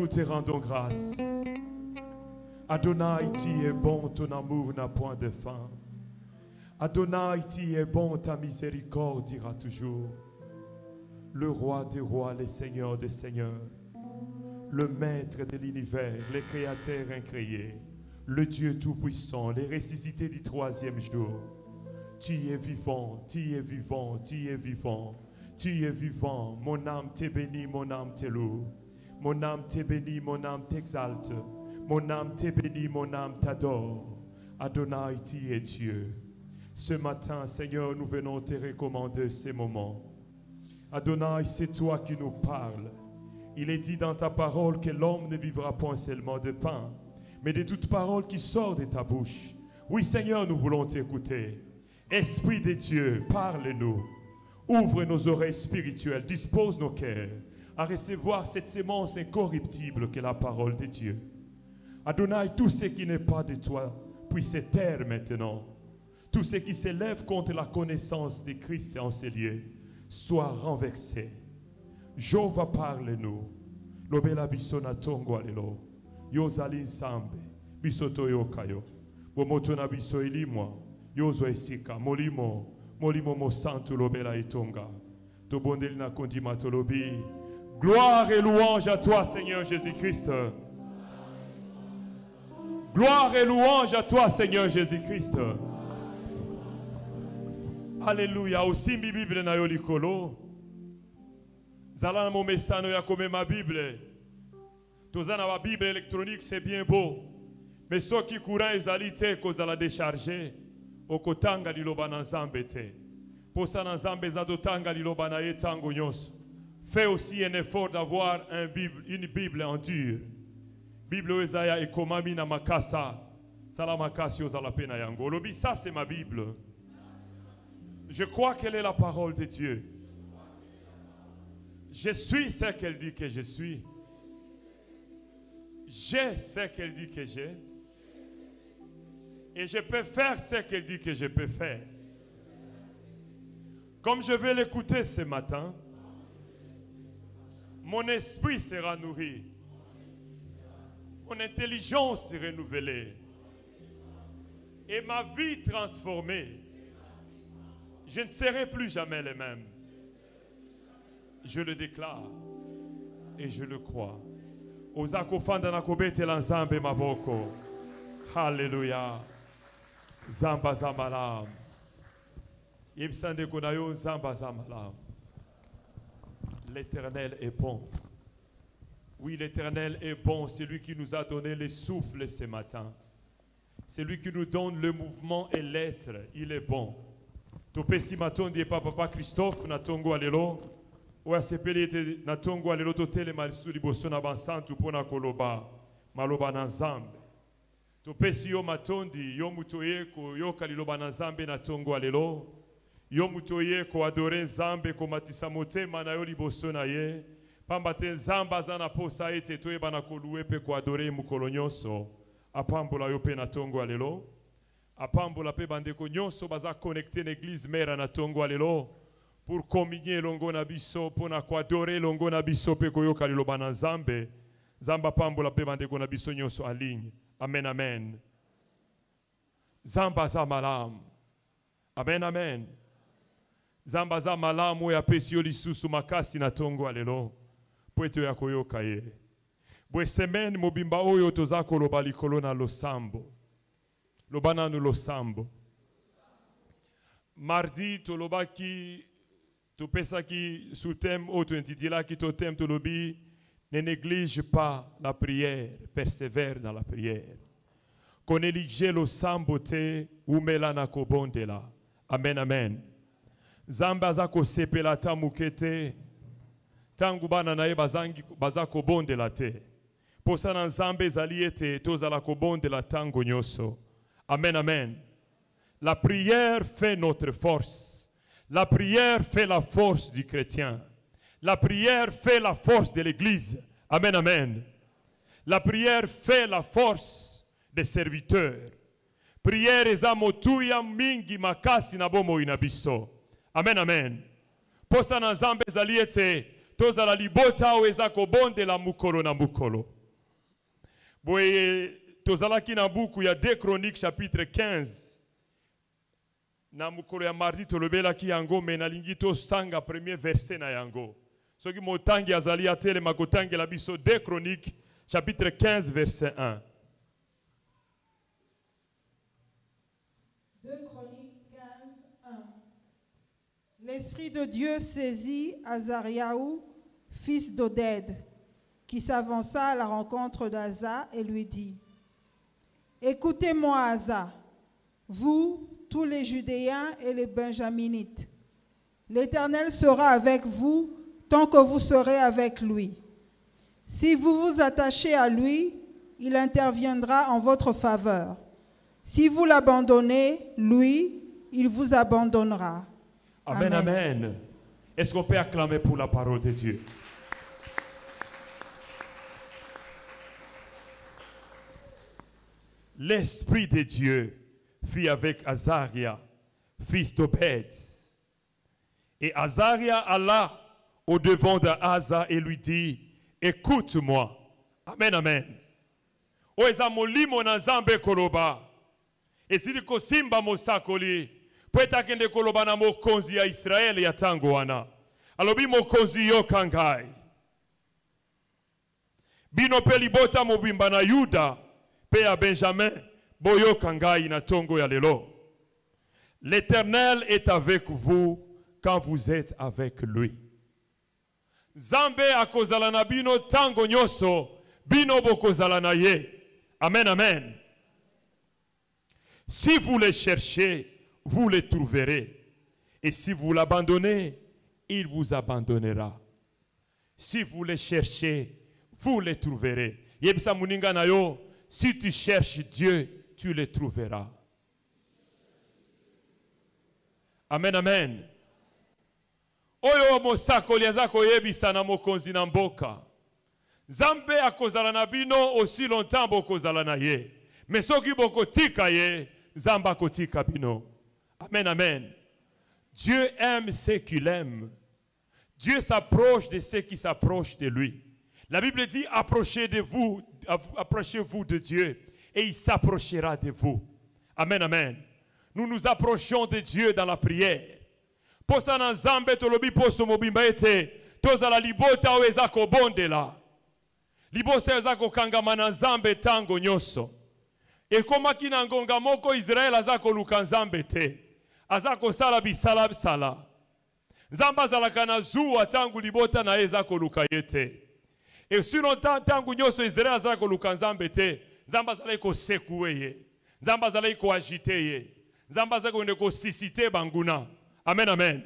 Nous te rendons grâce. Adonai, tu es bon, ton amour n'a point de fin. Adonai, tu es bon, ta miséricorde ira toujours. Le roi des rois, le seigneur des seigneurs, le maître de l'univers, le créateur incréé, le Dieu tout-puissant, le ressuscité du troisième jour. Tu es vivant, tu es vivant, tu es vivant, tu es vivant. Mon âme te bénit, mon âme te loue. Mon âme te bénit, mon âme t'exalte. Mon âme te bénit, mon âme t'adore. Adonai, tu es Dieu. Ce matin, Seigneur, nous venons te recommander ces moments. Adonai, c'est toi qui nous parles. Il est dit dans ta parole que l'homme ne vivra point seulement de pain, mais de toute parole qui sort de ta bouche. Oui, Seigneur, nous voulons t'écouter. Esprit de Dieu, parle-nous. Ouvre nos oreilles spirituelles, dispose nos cœurs à recevoir cette sémence incorruptible qu'est la parole de Dieu. Adonai, tout ce qui n'est pas de toi puisse se taire maintenant. Tout ce qui s'élève contre la connaissance de Christ en ces lieux soit renversé. Jova, parle-nous. Lobela bisona tongo alelo. Yozali sambe. Bisoto yokayo. Bomotona biso elimwa. Yozo esika. Molimo. Molimo mo santo lobela itonga. Tobondeli na kondima tolobi. Gloire et louange à toi, Seigneur Jésus-Christ. Gloire et louange à toi, Seigneur Jésus-Christ. Alléluia. Aussi mi Bible na yo likolo. Zala na mo mesano ya kome ma Bible. Tozana ma Bible électronique, c'est bien beau. Mais ceux qui courant ezali te koza la décharger. Okotanga liloba na nzambe te. Posa na nzambe zadotanga liloba na ye tango nyonso. Fais aussi un effort d'avoir une Bible en dur. Bible Esaïa et Komami na makasa. Sala makasi ozala pena yango. Lobi, ça c'est ma Bible. Je crois qu'elle est la parole de Dieu. Je suis ce qu'elle dit que je suis. J'ai ce qu'elle dit que j'ai. Et je peux faire ce qu'elle dit que je peux faire. Comme je vais l'écouter ce matin, mon esprit sera nourri. Mon intelligence sera renouvelée. Et ma vie transformée. Je ne serai plus jamais le même. Je le déclare. Et je le crois. Ozakofanda nakobete la nzambe maboko. Alléluia. Zamba zamalam. Yebsande konayo zamba zamalam. L'Éternel est bon. Oui, l'Éternel est bon. C'est lui qui nous a donné le souffle ce matin. C'est lui qui nous donne le mouvement et l'être. Il est bon. Topesi matondi papa Christophe natongo alelo. Oya sepeli natongo alelo totele malisudi bosona bansantu pona koloba maloba na nzambe. Topesi yo matondi yo mutoye ko yo kaliloba na nzambe natongo alelo. Yo mutoye ko adore nzambe ko matisa motema na yo liboso na ye. Pamba te nzamba zana posa ete toyeba na koluwe pe ko adore mukolo nyonso. Apambola yo pe natongo alelo. Apambola pe bandeko nyonso baza connecté l'église mère na tongo alelo pour communier longo na biso pona ko adorer longo na biso pe ko yoka liloba na nzambe. Zamba pambola pe bandeko na biso nyonso en ligne. Amen, amen. Zamba za malam. Amen, amen. Zamba za malamu ya pesi yo lisusu makasi na tongo alelo. Pweto ya koyoka ye. Bwe semaine mobimba oyo tozako loba likolo na losambo. Lobana nous losambo. Mardi tolobaki topesaki sous thème auto intitulé qui to thème tolobi ne néglige pas la prière, persévère dans la prière. Qu'on néglige losambo te umelana kobondela. Amen, amen. Zamba zako sepela tamukete tangu bana naye bazako bondela te. Posana nzambe zaliete tozala kobondela tango nyoso. Amen, amen. La prière fait notre force. La prière fait la force du chrétien. La prière fait la force de l'église. Amen, amen. La prière fait la force des serviteurs. Prière eza motuya mingi makasi na bomo inabiso. Amen, amen. Posa na nzambe zaliete tozala libota o ezako bonde la mukolo na mukolo. Boye tozalaki na buku ya 2 Chroniques chapitre 15. Na mukolo ya mardi tolobelaki yango me nalingi tosanga premier verset na yango. Soki motangi azali atele makotangi la biso 2 Chroniques chapitre 15 verset 1. 2 Chroniques 15, 1. L'Esprit de Dieu saisit Azariaou, fils d'Oded, qui s'avança à la rencontre d'Asa et lui dit: Écoutez-moi, Asa, vous, tous les Judéens et les Benjaminites. L'Éternel sera avec vous tant que vous serez avec lui. Si vous vous attachez à lui, il interviendra en votre faveur. Si vous l'abandonnez, lui, il vous abandonnera. Amen, amen. Est-ce qu'on peut acclamer pour la parole de Dieu? L'Esprit de Dieu fut avec Azaria, fils d'Obed. Et Azaria alla au-devant d'Asa et lui dit: Écoute-moi. Amen, amen. Oeza molimo na nzambe koloba. Esili kosimba mosakoli. Pweta kende koloba na mokonzi ya Israeli ya tango wana. Alobi mokonzi yo kangai. Bino pe libota mobimba na Yuda. Pe ya Benjamin. Boyo kangai na tongo ya lelo. L'Éternel est avec vous quand vous êtes avec lui. Zambe akozala na bino tango nyoso. Bino bokozala na ye. Amen, amen. Si vous les cherchez, vous les trouverez. Et si vous l'abandonnez, il vous abandonnera. Si vous les cherchez, vous les trouverez. Yebisa muninga na yo, si tu cherches Dieu, tu les trouveras. Amen, amen. Oyo mosakoli azako yebisa na mokonzi na mboka. Zambe akozala na bino aussi longtemps bokozala na ye. Mais soki bokotika ye, Zamba kotika bino. Amen, amen. Dieu aime ceux qu'il aime. Dieu s'approche de ceux qui s'approchent de lui. La Bible dit: approchez-vous de Dieu et il s'approchera de vous. Amen, amen. Nous nous approchons de Dieu dans la prière. Posa na nzambe tolobi posto mobimba ete tozala libota o ezako bondela. Libosa ezako kangama na nzambe tango nyoso. E koma kina ngonga moko Israel azako luka nzambe te. Azako sala bisala bisala. Nzamba zalaka na zuwa tangu libota na ezako luka yete. E sino tangu nyoso Israel azako luka nzambe te. Nzamba zala iko sekuwe ye. Nzamba zala iko agite ye. Nzamba zala iko sisite banguna. Amen, amen.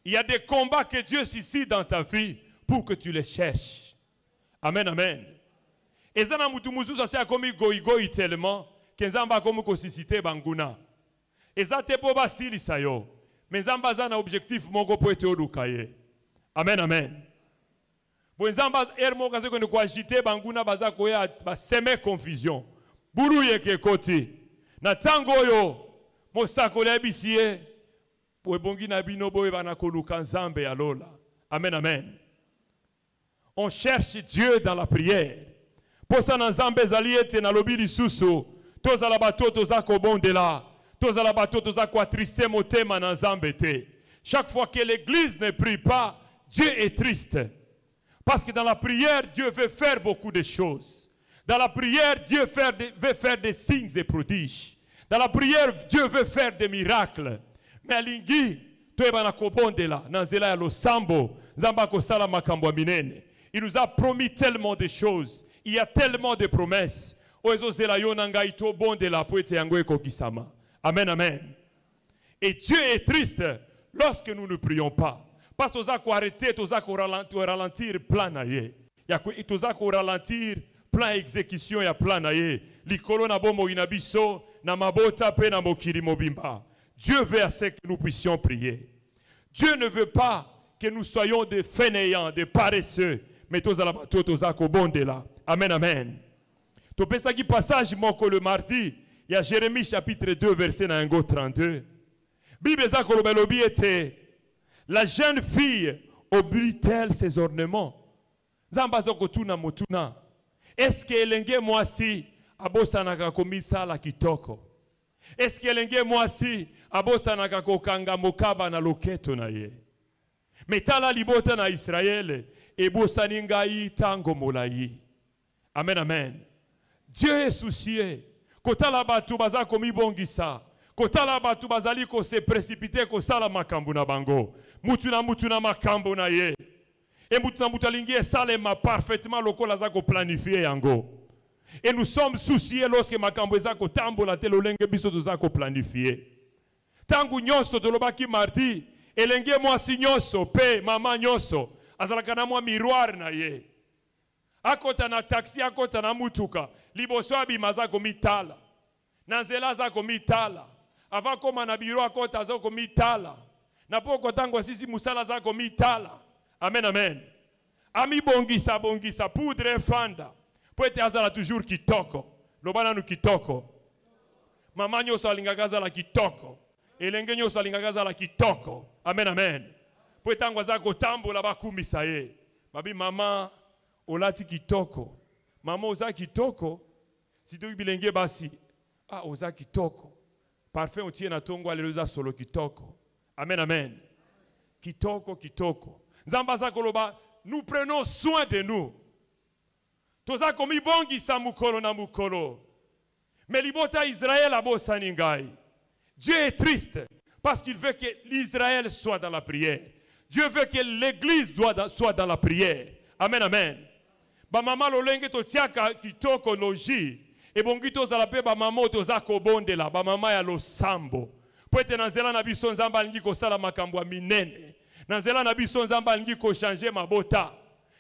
Il y a des combats que Dieu suscite dans ta vie pour que tu les cherches. Amen, amen. Et ça, c'est comme goï tellement que Nzamba comme suscité banguna. Et ça, te pour basili sayo. Mais Nzamba a un objectif mongo pour être odukaye. Amen, amen. Bon Nzamba ermo kaze ko ko agiter banguna baza ko ya semer confusion. Buru yeke koti. Na tango yo mosako le bisie. Amen, amen. On cherche Dieu dans la prière. Pour ça, dans Zambé Zaliete, na lobi lisusu, toza la bato toza ko bondela, toza la bato toza ko triste motema na Zambete. Chaque fois que l'église ne prie pas, Dieu est triste. Parce que dans la prière, Dieu veut faire beaucoup de choses. Dans la prière, Dieu veut faire des signes et prodiges. Dans la prière, Dieu veut faire des miracles. Mais alingi toeba na kobondela na nzela ya losambo nzamba kosala makambo minene. Il nous a promis tellement de choses. Il y a tellement de promesses. Oezo zela yona ngai to bondela po ete yango ekokisama. Amen, amen. Et Dieu est triste lorsque nous ne prions pas. Parce que tozako arrêter, tozako ralentir plan na ye. Ya tozako ralentir plan exécution ya plan na ye. Likolo na bomo inabiso na mabota pe na mokili mobimba. Dieu veut à ce que nous puissions prier. Dieu ne veut pas que nous soyons des fainéants, des paresseux. Mais tous à la bateau, tous à là. Amen, amen. Tu peux ça qui passage mon le mardi. Il y a Jérémie chapitre 2 verset 32. Bible ça était la jeune fille oblie-t-elle ses ornements? Zambazo kotuna motuna. Est-ce que elenge mwasi abosanaka komisala kitoko? Est-ce que elenge mwasi abosanaka kokanga mokaba na loketo na ye? Metala libota na Israël ebosani ngai tango molayi. Amen, amen. Dieu est soucieux. Kotala batu baza komi bongisa. Kotala batu bazali ko se précipiter ko sala makambo na bango. Mutu na makambo na ye. Et mutu na mutalingi salema parfaitement lokola za ko planifier yango. Et nous sommes soucieux lorsque makambo za ko tambola te lolenge biso to za ko planifier. Tangu nyonso tolobaki mardi, elenge mwasi nyonso pe mama nyonso azalaka na mwa miroir na ye. Akota na taxi, akota na mutuka, liboso abima za komitala. Na nzela za komitala. Ava koma na biro akota za komitala. Na poko tango sisi musala za komitala. Amen, amen. Ami bongisa bongisa poudre fanda. Poete azala toujours kitoko. Lobana nu kitoko. Mama nyoso alingagaza la kitoko. Elenge nyoso alingagaza la kitoko. Amen, amen. Poete tango za kotambola bakumisa ye. Babi mama olati kitoko. Mama oza kitoko. Sito bilenge basi. Ah, oza kitoko. Parfait on tient na tongo aleluya solo kitoko. Amen, amen. Kitoko, kitoko. Nzambaza koloba, nous prenons soin de nous. Toza komi bongi sa mukolo na mukolo. Mais libota Israël abo saningai. Dieu est triste parce qu'il veut que l'Israël soit dans la prière. Dieu veut que l'église soit dans la prière. Amen, amen. Ba mama lolenge to tiaka kitoko loji. Et bongi to zalape ba mama to zako bonde la ba mama ya losambo. Poete nanzela na biso nzamba alingi ko sala makambo minene. Nanzela na biso nzamba alingi ko changer mabota.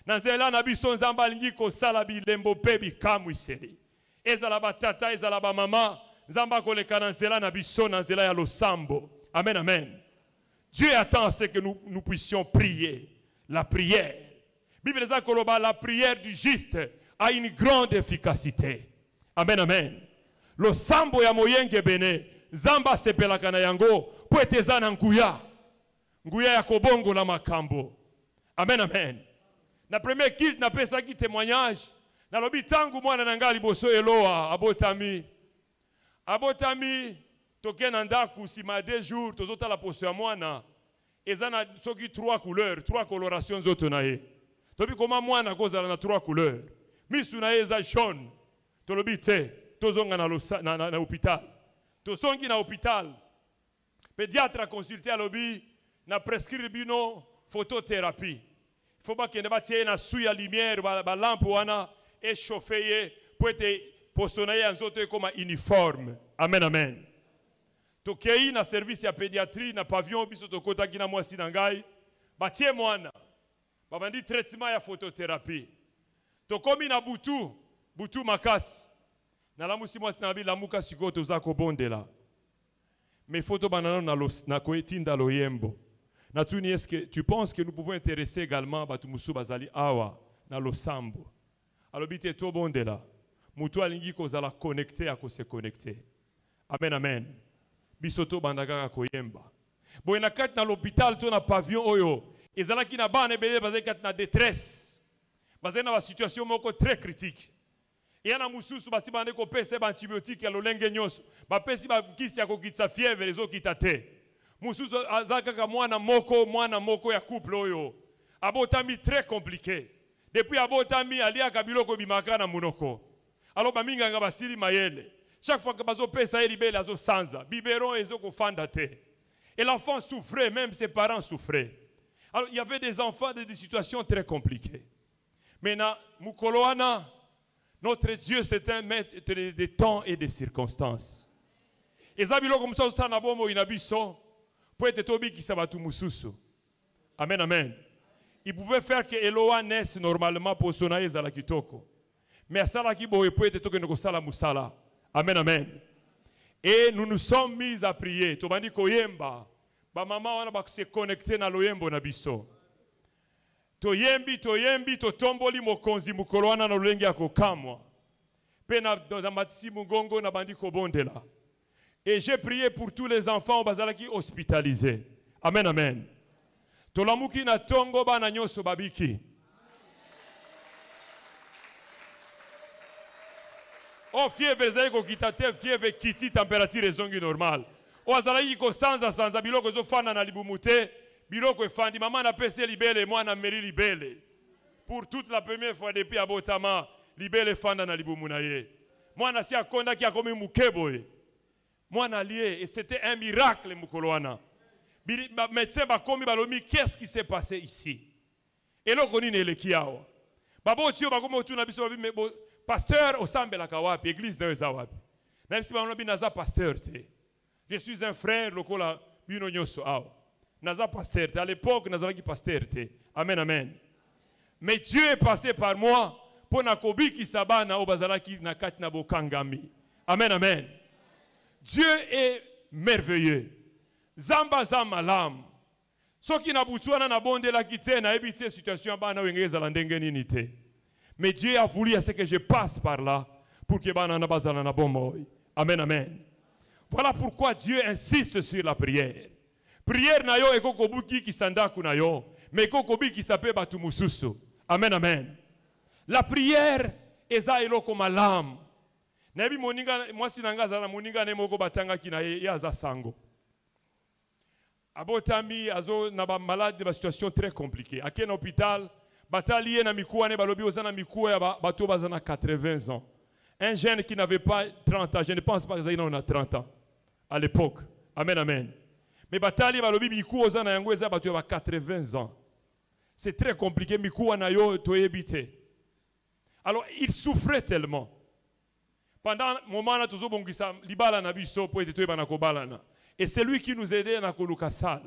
Nanzela na biso nzamba alingi ko sala bilembo pe bikamwiseli. Ezala ba tata ezala ba mama nzamba koleka nanzela na biso nanzela ya losambo. Amen, amen. Dieu attend à ce que nous puissions prier. La prière. Bible za koloba la prière du juste a une grande efficacité. Amen, amen. Lo sambo ya moyenge bene zamba sepelaka na yango po eteza na nguya. Nguya ya kobongo la makambo. Amen, amen. Na premier kilt na pesa ki témoignage na lobi tangu mwana na ngali boso eloa abotami. Abotami toke na ndaku sima 2 jours tozota la poso ya mwana ezana soki 3 couleurs, 3 colorations zoto na ye. Tobi koma mwana kozala na 3 couleurs. Misu na ye eza jaune. Tolobi te tozonga na hôpital. Tozongi na hôpital. Pédiatre a consulté à lobby na prescrire bino photothérapie. Il faut pas que ne batie na suya lumière ba lampe wana et chauffer pour être postonné en zoto comme uniforme. Amen, amen. Tokei na service ya pédiatrie na pavillon biso tokota kina mwasi na ngai batie mwana babandi traitement ya photothérapie. Tokomi na butu makasi na lamusi mwasi na bi lamuka sikoto zako bondela. Mais photo banana na koetinda loyembo. Na tuni est-ce que tu penses que nous pouvons intéresser également batumusu bazali awa na losambo. Alobite to bondela. Mutu alingi kozala connecté ako se connecter. Amen, amen. Bisoto bandaka koyemba. Boy na kat na l'hôpital to na pavillon oyo. Ezala ki na bane bele bazali kat na détresse. Bazali na ba situation moko très critique. Et na mususu basi bande ko pese ba antibiotique ya lolenge nyoso. Ba pesi ba kisi ya ko kitsa fièvre les autres kitate. Mususu azaka ka mwana moko ya couple oyo. Abotami très compliqué. Depuis abotami alia kabiloko bimaka na munoko. Alors ba minga nga basili mayele. Chaque fois que bazo pesa libele azo sanza, biberon ezoko fanda te. Et l'enfant souffrait, même ses parents souffraient. Alors il y avait des enfants dans des situations très compliquées. Maintenant, mukoloana, notre Dieu c'est un maître des temps et des circonstances. Et zabilo comme ça na bomo inabiso pour être tobi ki sabatu mususu. Amen, amen. Il pouvait faire que Eloa naisse normalement pour sonaye zala kitoko. Mais sala ki boye pour être toke no sala musala. Amen, amen. Et nous nous sommes mis à prier. Tobandi koyemba. Ba mama wana ba se connecter na loyembo na biso. Toyembi to tomboli mokonzi mukoloana na lolenge ya kokamwa. Pe na matisi mungongo na bandi kobondela. Et j'ai prié pour tous les enfants bazalaki hospitalisés. Amen, amen. Tolamuki na tongo bana nyoso babiki. O fièvre zai ko kitate fièvre kiti température ezongi normal. O azalaki ko sanza biloko zo fana na libumute biloko efandi mama na pese libele mwana meri libele. Pour toute la première fois depuis abotama libele fanda na libumuna ye. Mwana si akonda ki akomi mukeboe. Mwana lié et c'était un miracle mukoloana. Médecin bakomi balomi qu'est-ce qui s'est passé ici? Et là koni ne lekiawa. Babo tio bakomo tuna biso babi pasteur osambela kawapi église de zawapi. Même si balobi naza pasteur te. Je suis un frère lokola bino nyoso awa. Naza pasteur te. À l'époque nazalaki pasteur te. Amen amen. Mais Dieu est passé par moi pour nakobi ki sabana obazalaki nakati na bokangami. Amen amen. Dieu est merveilleux. Zamba zamalam. Soki na butuana na bonde la kite na ebite situation bana wengeza la ndenge nini te. Mais Dieu a voulu à ce que je passe par là pour que bana na bazala na bomoi. Amen amen. Voilà pourquoi Dieu insiste sur la prière. Prière na yo eko kobuki ki sandaku na yo, mais eko kobi ki sape batu mususu. Amen amen. La prière eza eloko malam. Nabi moninga mwasi nanga zana moninga ne moko batanga kina ye aza sango. Abotami azo na ba malade de ba situation très compliquée. À quel hôpital batalié na mikuwa ne balobi ozana mikuwa ya bato bazana 80 ans. Un jeune qui n'avait pas 30 ans, je ne pense pas que Zaïna on a 30 ans à l'époque. Amen amen. Mais batali balobi mikuwa ozana yango eza bato ya 80 ans. C'est très compliqué mikuwa na yo toyebite. Alors il souffrait tellement. Pendant un moment, libala na biso po ete toyeba na kobalana. Et c'est lui qui nous aidait na koluka sal.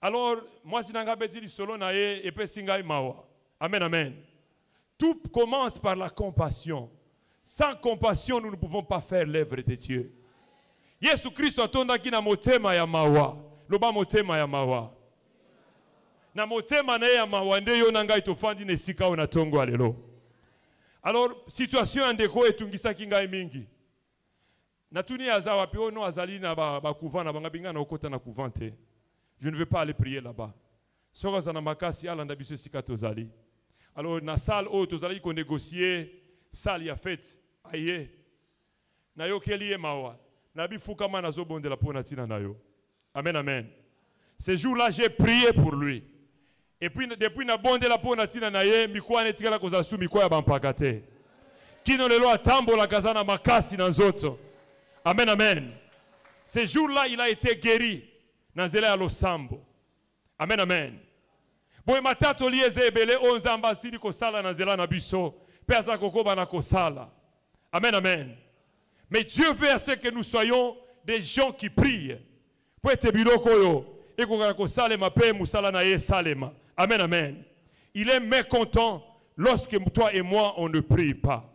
Alors, moi si nanga beti li solo na ye epe singa mawa. Amen amen. Tout commence par la compassion. Sans compassion, nous ne pouvons pas faire l'œuvre de Dieu. Yesu Christ atonda ki na motema ya mawa. Loba motema ya mawa. Na motema na ya mawa nde yo nanga itofandi ne sika ona tongo alelo. Alors, situation andeko etungisa kinga mingi. Natuni azawa pio no azali na ba couvent na banga binga na okota na couvent te. Je ne vais pas aller prier là-bas. Sora zana makasi ala nda biso sika tozali. Alors na salle o tozali ko négocier salle ya fête aye. Na yo keli mawa. Na bifuka mana zo bondela pona tina na yo. Amen amen. Ce jour-là j'ai prié pour lui. Et puis depuis na bonde la pona tina na ye mikwa netikala kozasu mikwa ya bampakate. Kino lelo atambola kazana makasi na nzoto. Amen amen. Ce jour-là il a été guéri na nzela ya losambo. Amen amen. Boy matato lieze ebele onzamba sidi kosala na nzela na biso pe aza kokoba na kosala. Amen amen. Mais Dieu veut à ce que nous soyons des gens qui prient. Po ete biloko yo ekokaka kosalema pe musala na ye salema. Amen, amen. Il est mécontent lorsque toi et moi, on ne prie pas.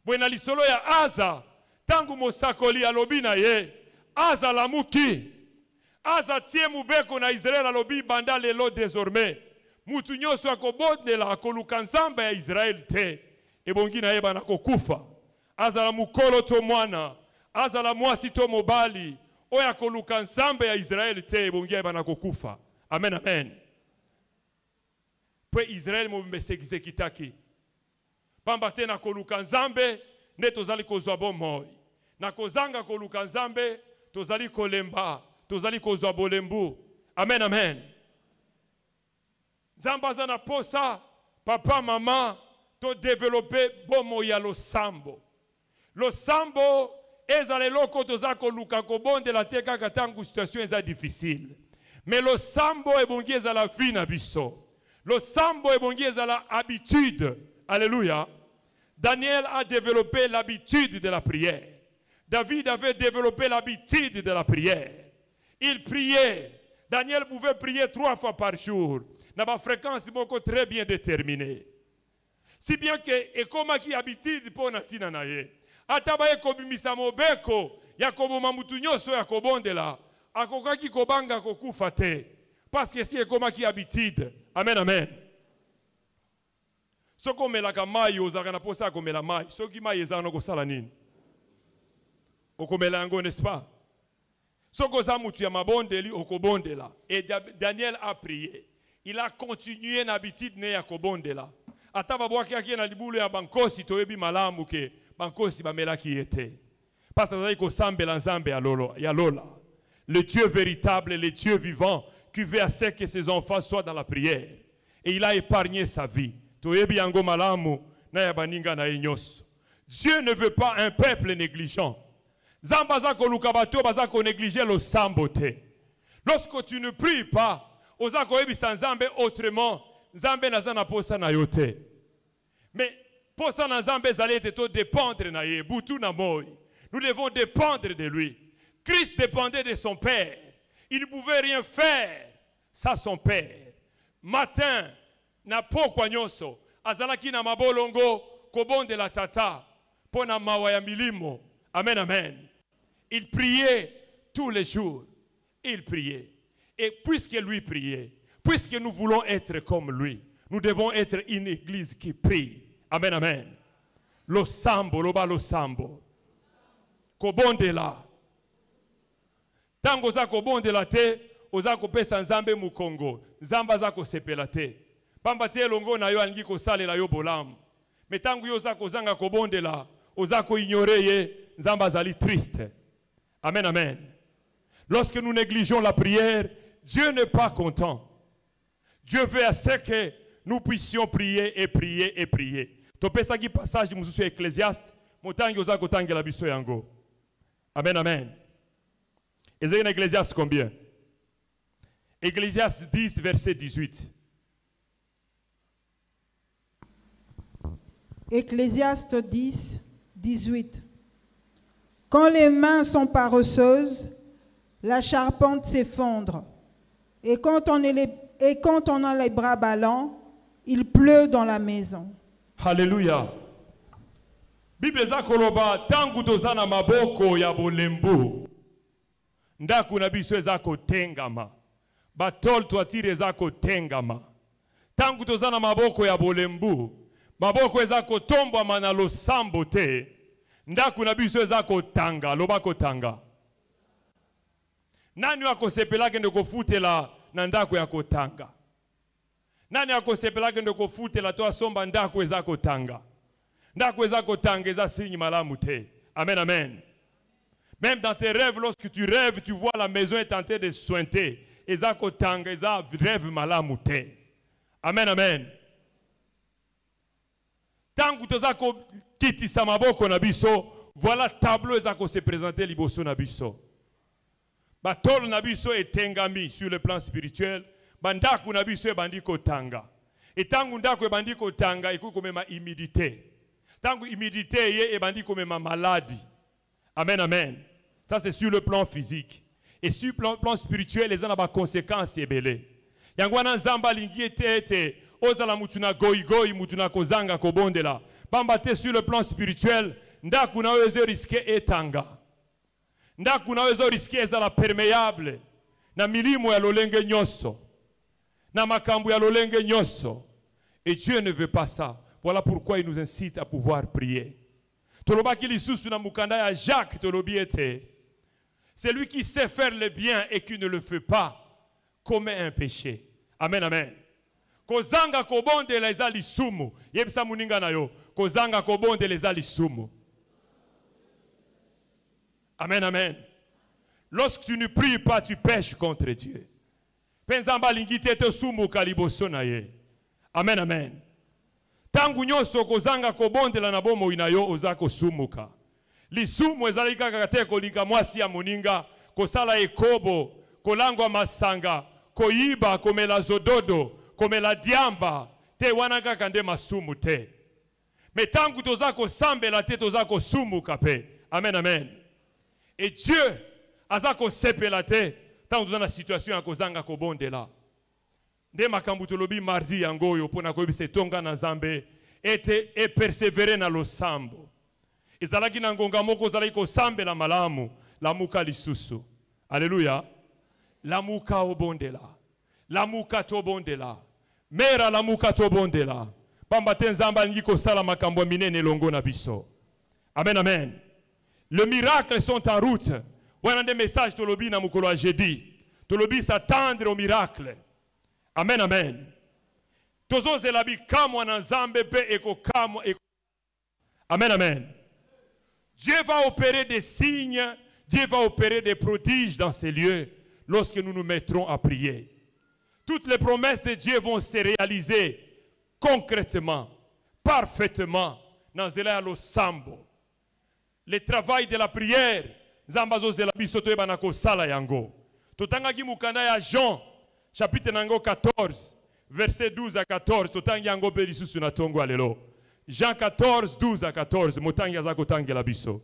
Bwena lisolo ya aza, tangu mosakoli alobi na ye, aza lamuki, aza tie mubeko na Israël alobi banda lelo désormais, mutu nyoso akobonde la akoluka nzamba ya Israël te, ebongi na ye bana kokufa, aza la mukolo to mwana, aza la mwasi to mobali, oya koluka nzamba ya Israël te, ebongi na ye bana kokufa. Amen, amen. Pe Israël mobimbesekise kitaki. Pambate na koluka nzambe, ne tozali kozwa bomoi. Na kozanga koluka nzambe, tozali kolemba, tozali kozwa bolembu. Amen, amen. Nzamba zana posa, papa, mama, to développer bomoi ya losambo. Losambo, ezale loko toza koluka kobonde la teka katangu situation eza difficile. Mais losambo ebongi ezala vie na biso. Le sambo ebongi ezala habitude. Alléluia. Daniel a développé l'habitude de la prière. David avait développé l'habitude de la prière. Il priait. Daniel pouvait prier 3 fois par jour. Dans ma fréquence beaucoup très bien déterminée. Si bien que ekoma ki habitude pour natina na ye. Ataba ekobimisa mobeko ya koboma mutu nyoso ya kobondela. Akokaki kobanga kokufa te. Parce que si ekoma ki habitude. Amen, amen. Soko melaka mai ozaka na posa komela mai. Soki mai ezana ko sala nini? Okomela yango, n'est-ce pas? Et Daniel a prié. Il a continué l'habitude de kobondela. Atababwaki na libulu ya bankosi toyebi malamu ke bankosi bamelaki ete. Parce que ko sambela nzambe ya lola. Le Dieu véritable, le Dieu vivant qui veut à ce que ses enfants soient dans la prière. Et il a épargné sa vie. Toyebi yango malamu na ya baninga na enyos. Dieu ne veut pas un peuple négligent. Zambaza ko lukabato baza ko négliger le sambote. Lorsque tu ne pries pas, ozako ebisa nzambe autrement, nzambe nazana posa na yote. Mais posa na nzambe zalete to dépendre na ye, butu na moi. Nous devons dépendre de lui. Christ dépendait de son Père. Il ne pouvait rien faire sans son Père. Matin, na pokwa nyonso, azalaki na mabolongo kobonde la tata, pona mawa ya milimo. Amen, amen. Il priait tous les jours. Il priait. Et puisque lui priait, puisque nous voulons être comme lui, nous devons être une église qui prie. Amen, amen. Lo sambo, lo sambo. Kobonde la. Tango za kobonde la te, oza kopesa nzambe mu Congo. Nzamba za kosepela te. Pamba te longo na yo alingi kosale la yo bolamu. Mais tango yo za kozanga kobonde la, oza ko ignorer ye, nzamba zali triste. Amen, amen. Lorsque nous négligeons la prière, Dieu n'est pas content. Dieu veut à ce que nous puissions prier et prier et prier. Topesa ki passage mususu Ecclésiaste, motangi oza kotangi la biso yango. Amen, amen. Ezéchiel Ecclésiaste combien? Ecclésiaste 10, verset 18. Ecclésiaste 10, 18. Quand les mains sont paresseuses, la charpente s'effondre. Et quand on a les bras ballants, il pleut dans la maison. Alléluia. Bible za koloba tangu tozana maboko ya bolembu. Ndaku na biso ezako tengama. Batol toatire ezako tengama. Tangu tozana maboko ya bolembu. Maboko ezako tombwa manalo sambo te. Ndaku na biso ezako tanga, lobako tanga. Nani wako sepelake ndeko futela na ndako ya kotanga? Nani wako sepelake ndeko futela toa somba ndako ezako tanga? Ndako ezako tanga eza signe malamu te. Amen, amen. Même dans tes rêves, lorsque tu rêves, tu vois la maison est tentée de sointer. Ezako tanga, eza rêve malamu te. Amen, amen. Tangu tozako kitisa maboko na biso, voilà tableau ezako se présenter liboso na biso. Batolo na biso etengami sur le plan spirituel, bandaku na biso ebandiko tanga. Et tangu ndako ebandiko tanga, ekuko mema humidité. Tangu humidité ye ebandiko mema maladie. Amen, amen. Ça c'est sur le plan physique. Et sur le plan spirituel, les gens ont des conséquences ebele. Yangwana nzamba lingi ete ozala mutuna goigoi mutuna kozanga kobondela. Bambate sur le plan spirituel, ndaku na wezo risquer etanga. Ndaku na wezo risquer ezala perméable. Na milimo ya lolenge nyoso. Na makambu ya lolenge nyoso. Et Dieu ne veut pas ça. Voilà pourquoi il nous incite à pouvoir prier. Tolobaki lisusu na mukanda ya Jacques tolobiete. C'est lui qui sait faire le bien et qui ne le fait pas commet un péché. Amen, amen. Kozanga kobonde les alisumu. Yebisa muninga na yo. Kozanga kobonde les alisumu. Amen, amen. Lorsque tu ne pries pas, tu pêches contre Dieu. Penzamba lingite te sumu kaliboso na ye. Amen, amen. Tangu nyoso kozanga kobonde la nabomo inayo ozako sumuka. Lisumu ezali kaka te kolinga mwasi ya muninga, kosala ekobo, kolangwa masanga, koyiba, komela zododo, komela diamba, te wana kaka nde masumu te. Mais tangu tozako sambela te tozako sumuka pe. Amen, amen. Et Dieu azako sepela te, tangu tozana situation ya kozanga kobonde la. Nde makambu tolobi mardi yangoyo pona koyebisa tonga na Nzambe ete e persévérer na losambo. Ezalaki na ngonga moko zalaki kosambela malamu lamuka lisusu. Alléluia. Lamuka obondela. Lamuka tobondela. Mera lamuka tobondela. Pamba te Nzambe alingi kosala makambo minene longo na biso. Amen, amen. Les miracles sont en route. Voilà des messages tolobi na mukolo jeudi. Tolobi s'attendre au miracle. Amen, amen. Tozo zelabi kamwa na nzambe pe eko kamwa eko. Amen, amen. Dieu va opérer des signes, Dieu va opérer des prodiges dans ces lieux lorsque nous nous mettrons à prier. Toutes les promesses de Dieu vont se réaliser concrètement, parfaitement dans le sambo. Le travail de la prière, Zambazo zelabi soto eba na kosala yango. Totanga ki mukanda ya Jean, chapitre nango 14, verset 12 à 14. Totanga yango pe lisusu na tongo alelo. Jean 14, 12 à 14. Motanga za kotanga la biso.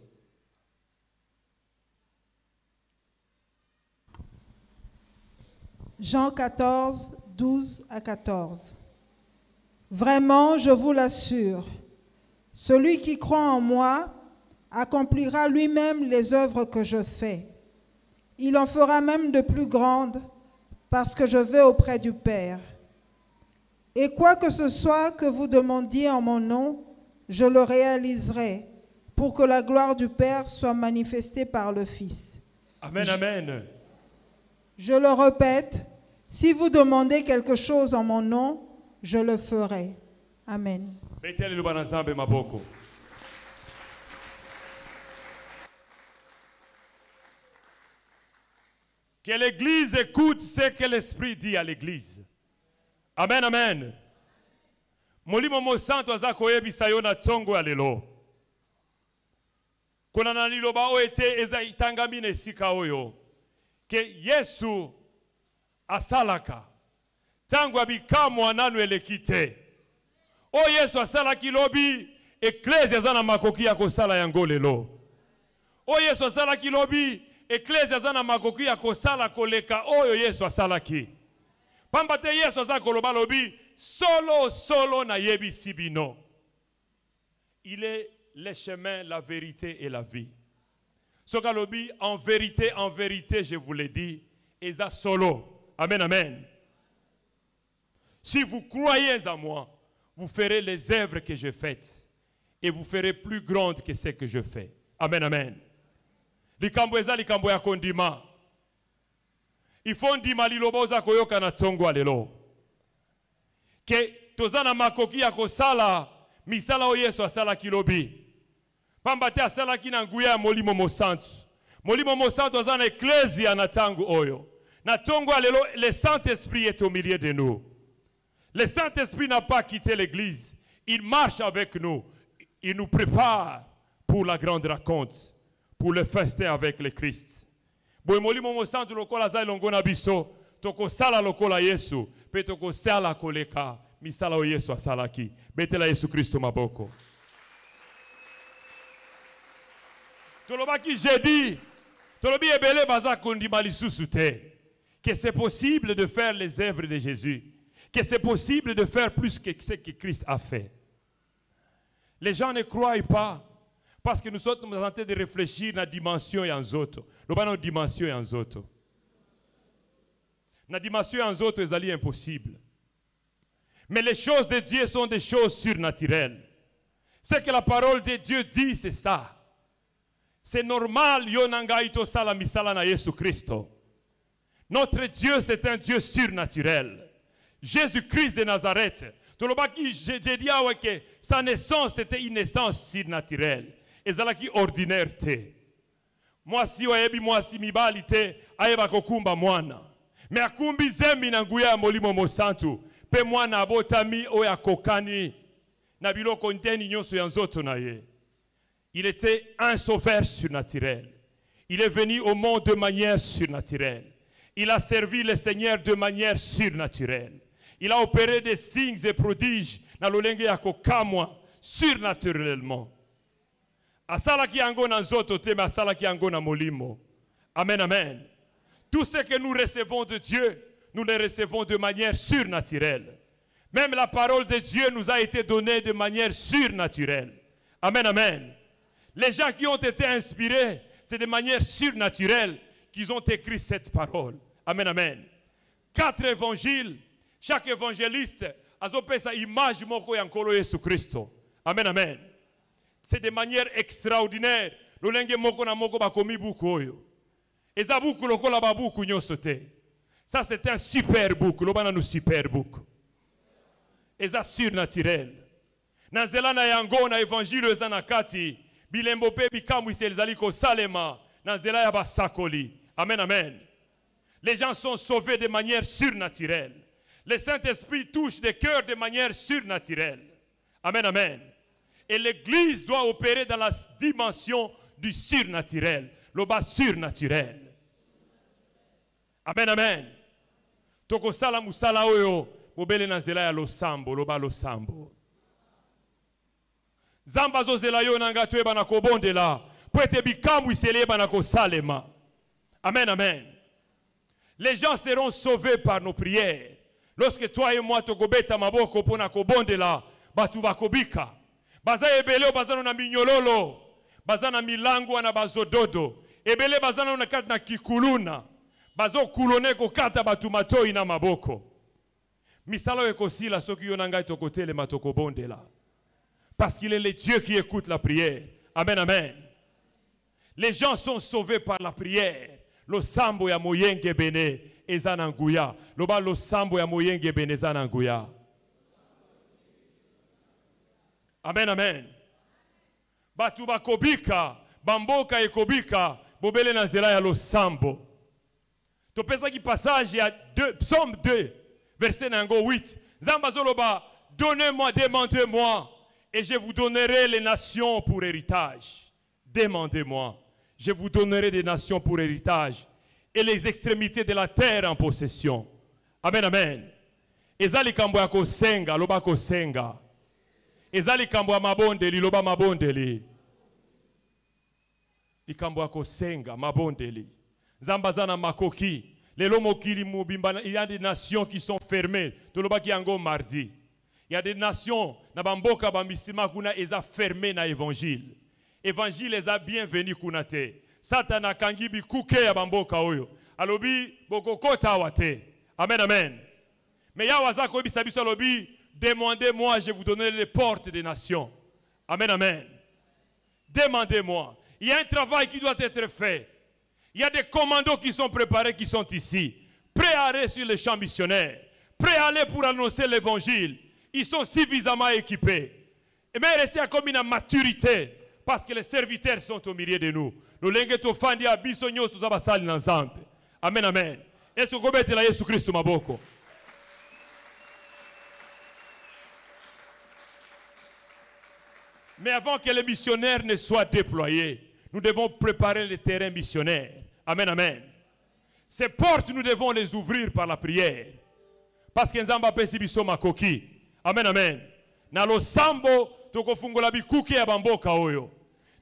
Jean 14, 12 à 14. Vraiment, je vous l'assure, celui qui croit en moi accomplira lui-même les œuvres que je fais. Il en fera même de plus grandes, parce que je vais auprès du Père. Et quoi que ce soit que vous demandiez en mon nom, je le réaliserai, pour que la gloire du Père soit manifestée par le Fils. Amen, amen. Je le répète, si vous demandez quelque chose en mon nom, je le ferai. Amen. Que l'Église écoute ce que l'Esprit dit à l'Église. Amen, amen. Molimo mo santo azako yebisa yo na tongo alelo. Kuna na liloba o ete eza itangami sika oyo. Ke Yesu asalaka. Tango abikamo ananu elekite. O Yesu asalaki lobi eklezia zana makoki ya kosala yango lelo. O Yesu asalaki lobi eklezia zana makoki ya kosala koleka oyo Yesu asalaki. Pambate Yesu azako loba lobi solo na yebi sibino. Il est le chemin, la vérité et la vie. Soka lobi en vérité, je vous l'ai dit, eza solo. Amen, amen. Si vous croyez en moi, vous ferez les œuvres que j'ai faites et vous ferez plus grandes que ce que je fais. Amen, amen. Likambo eza likambo ya kondima. Il faut ndima liloba za koyoka na tongo alelo. Ke tozana makoki ya kosala misala o Yesu asala kilobi. Pambate asala kina nguya ya molimo mosantu. Molimo mosantu azana ecclesia na tangu oyo. Na tongo alelo, le Saint-Esprit est au milieu de nous. Le Saint-Esprit n'a pas quitté l'église. Il marche avec nous. Il nous prépare pour la grande raconte, pour le festin avec le Christ. Boy molimo mosantu lokola za ilongo na biso, toko sala lokola Yesu, pe toko sala koleka, misala o Yesu asalaki. Betela Yesu Kristo maboko. Tolobaki jeudi, tolobi ebele baza kondima lisusu te. Que c'est possible de faire les œuvres de Jésus. Que c'est possible de faire plus que ce que Christ a fait. Les gens ne croient pas parce que nous sommes en train de réfléchir dans la dimension et en autres. Nous avons une dimension et en autres. La dimension et en autres est impossible. Mais les choses de Dieu sont des choses surnaturelles. Ce que la parole de Dieu dit, c'est ça. C'est normal, yonanga ito sala misala na Yesu Christo. Notre Dieu, c'est un Dieu surnaturel. Jésus-Christ de Nazareth. J'ai dit que sa naissance, c'était une naissance surnaturelle. Et zalaki ordinaire te. Moi si waebi moi si mibali te, ayeba kokumba mwana. Mais akumbi zemi na nguya molimo mosantu. Pe mwana abotami oya kokani. Na biloko nteni nyonso ya nzoto na ye. Il était un sauveur surnaturel. Il est venu au monde de manière surnaturelle. Il a servi le Seigneur de manière surnaturelle. Il a opéré des signes et prodiges dans le lenge ya kokamwa surnaturellement. Asala ki yango na nzoto te, mais asala ki yango na molimo. Amen, amen. Tout ce que nous recevons de Dieu, nous le recevons de manière surnaturelle. Même la parole de Dieu nous a été donnée de manière surnaturelle. Amen, amen. Les gens qui ont été inspirés, c'est de manière surnaturelle qu'ils ont écrit cette parole. Amen, amen. 4 évangiles, chaque évangéliste a sa image moko yankolo Yesu Christo. Amen, amen. C'est de manière extraordinaire. Lolenge moko na moko bakomi bukoyo. Eza buku lokola babuku nyonso te. Ça c'est un super book, lobana nous super book. Eza surnaturel. Na nzela na yango na évangile eza na kati, bilembo pe bikamwi ezali ko salema na nzela ya basakoli. Amen, amen. Les gens sont sauvés de manière surnaturelle. Le Saint-Esprit touche des cœurs de manière surnaturelle. Amen, amen. Et l'Église doit opérer dans la dimension du surnaturel, le bas surnaturel. Amen, amen. Toko sala musala oyo, mobele na nzela ya losambo, loba losambo. Zamba zo zela yo nanga tueba na kobondela, po ete bikambu iseleba na kosalema. Amen, amen. Les gens seront sauvés par nos prières. Lorsque toi et moi tokobeta maboko pona kobondela, batu bakobika. Baza ebele bazano na minyololo, bazana milangu na bazododo. Ebele bazana na kati na kikuluna. Bazo kulone ko kata batu matoi na maboko. Misalo ekosila soki yo nanga tokotele matoko bondela. Parce qu'il est le Dieu qui écoute la prière. Amen, amen. Les gens sont sauvés par la prière. Lo sambo ya moyenge bene ezananguya. Loba lo sambo ya moyenge bene ezananguya. Amen, amen. Batu bakobika, bamboka ekobika, bobele na nzela ya lo sambo. Topesa ki passage ya Psaume 2, verset nango 8. Zamba zoloba, donnez-moi, demandez-moi, et je vous donnerai les nations pour héritage. Demandez-moi, je vous donnerai des nations pour héritage et les extrémités de la terre en possession. Amen, amen. Ezali kambo ya kosenga, loba kosenga. Ezali kambo ya mabondeli, loba mabondeli. Ikambo ya kosenga, mabondeli. Zambazana makoki. Lelo mokili mubimba, il y a des nations qui sont fermées. Toloba ki yango mardi. Il y a des nations, na bamboka bamisima kuna eza fermé na évangile. Évangile les a bienvenus kunate. Satana kangibi kuke ya bamboka oyo. Alobi bokokota wate. Amen, amen. Mais ya wazako obi sabiso alobi, demandez-moi, je vous donnerai les portes des nations. Amen, amen. Demandez-moi. Il y a un travail qui doit être fait. Il y a des commandos qui sont préparés, qui sont ici. Prêts à aller sur les champs missionnaires. Prêts à aller pour annoncer l'évangile. Ils sont suffisamment équipés. Mais restez comme une maturité. Parce que les serviteurs sont au milieu de nous. Nous lengeto fandi abiso nyoso za basali na nzambe. Amen, amen. Est-ce que vous la Yesu Christ maboko? Mais avant que les missionnaires ne soient déployés, nous devons préparer les terrains missionnaires. Amen, amen. Ces portes, nous devons les ouvrir par la prière. Parce que nzamba pesi biso makoki. Amen, amen. Na lo sambo toko fungola bikuke ya bamboka oyo.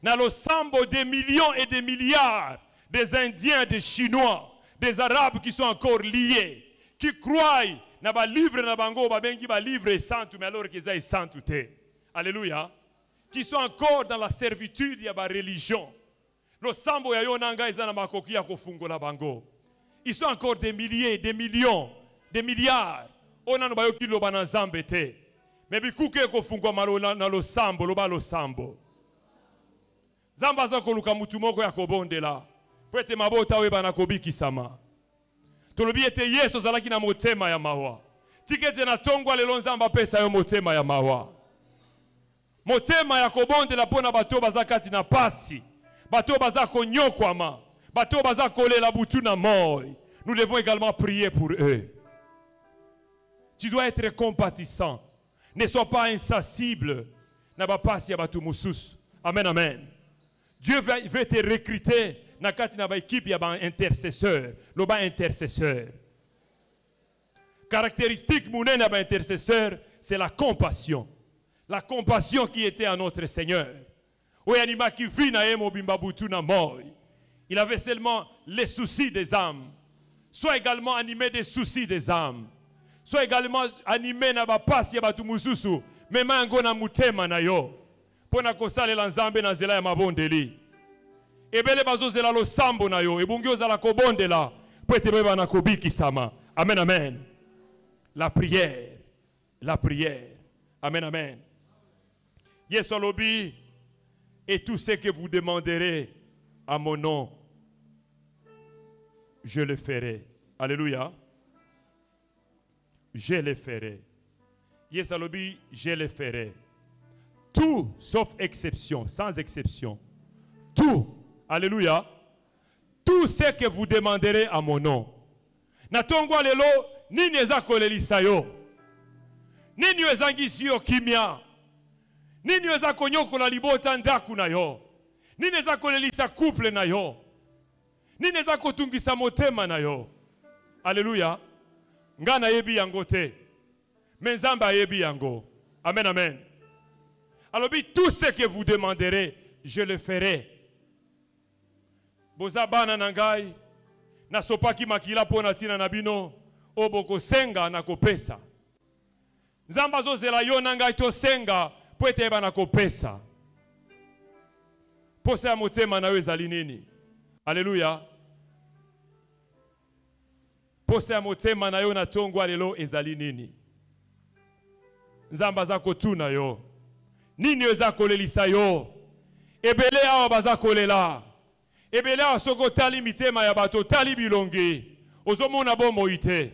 Na lo sambo des millions et des milliards des Indiens, des Chinois, des Arabes qui sont encore liés, qui croient na ba livre na bango ba bengi ba livre santu mais alors qu'ils aient santu te. Alléluia. Qui sont encore dans la servitude ya ba religion. Lo sambo ya yonanga izana makoki ya kofungola bango. Ils sont encore des milliers, des millions, des milliards. On a bayoki lo banazambe te. Mais bikuke kofungwa malo na lo sambo, lo ba lo sambo. Zamba za koluka mutu moko ya kobondela. Pwete mabota we bana kobiki sama. Tolobi ete Yesu zalaki na motema ya mawa. Tikete na tongwa lelo nzamba pesa yo motema ya mawa. Motema ya kobondela pona bato bazakati na pasi. Bato bazako nyokwama. Bato bazako lela butu na moi. Nous devons également prier pour eux. Tu dois être compatissant. Ne sois pas insensible. Naba pasi ya batu musus. Amen, amen. Dieu veut te recruter nakati na ba équipe ya ba intercesseur, lo ba intercesseur. Caractéristique mounene ya ba intercesseur, c'est la compassion. La compassion qui était à notre Seigneur. Oui, anima qui vit na emo bimba butu na moi. Il avait seulement les soucis des âmes. Soit également animé des soucis des âmes. Soit également animé na ba pasi ya batu mususu, mema yango na mutema na yo. Pona kosale la nzambe na nzela ya mabondeli. Ebele bazozela lo sambo na yo. Ebungi ozala kobondela. Pwete beba na kobiki sama. Amen, amen. La prière. La prière. Amen, amen. Yesu alobi. Et tout ce que vous demanderez à mon nom, je le ferai. Alléluia. Je le ferai. Yes, alobi, je le ferai. Tout, sauf exception, sans exception. Tout. Alléluia. Tout ce que vous demanderez à mon nom. Natongwa lelo, nini eza kolelisa yo. Nini ezangisi yo kimia. Nini eza konyokola libota ndaku na yo. Nini eza kolelisa couple na yo. Nini eza kotungisa motema na yo. Alléluia. Ngana yebi yango te. Menzamba yebi yango. Amen, amen. Alors, tout ce que vous demanderez, je le ferai. Bozabana nangai, na sopaki makila pona tina nabino, oboko senga na kopesa. Nzamba zo zela yo nangai to senga, poete eba na kopesa. Pose ya motema na yo ezali nini. Alléluia. Pose ya motema na yo na tongwa lelo ezali nini. Nzamba za kotuna yo. Nini eza kolelisa yo. Ebele awa baza kolela. Ebele awa soko tali mitema ya bato tali bilongi. Ozomona bomo ite.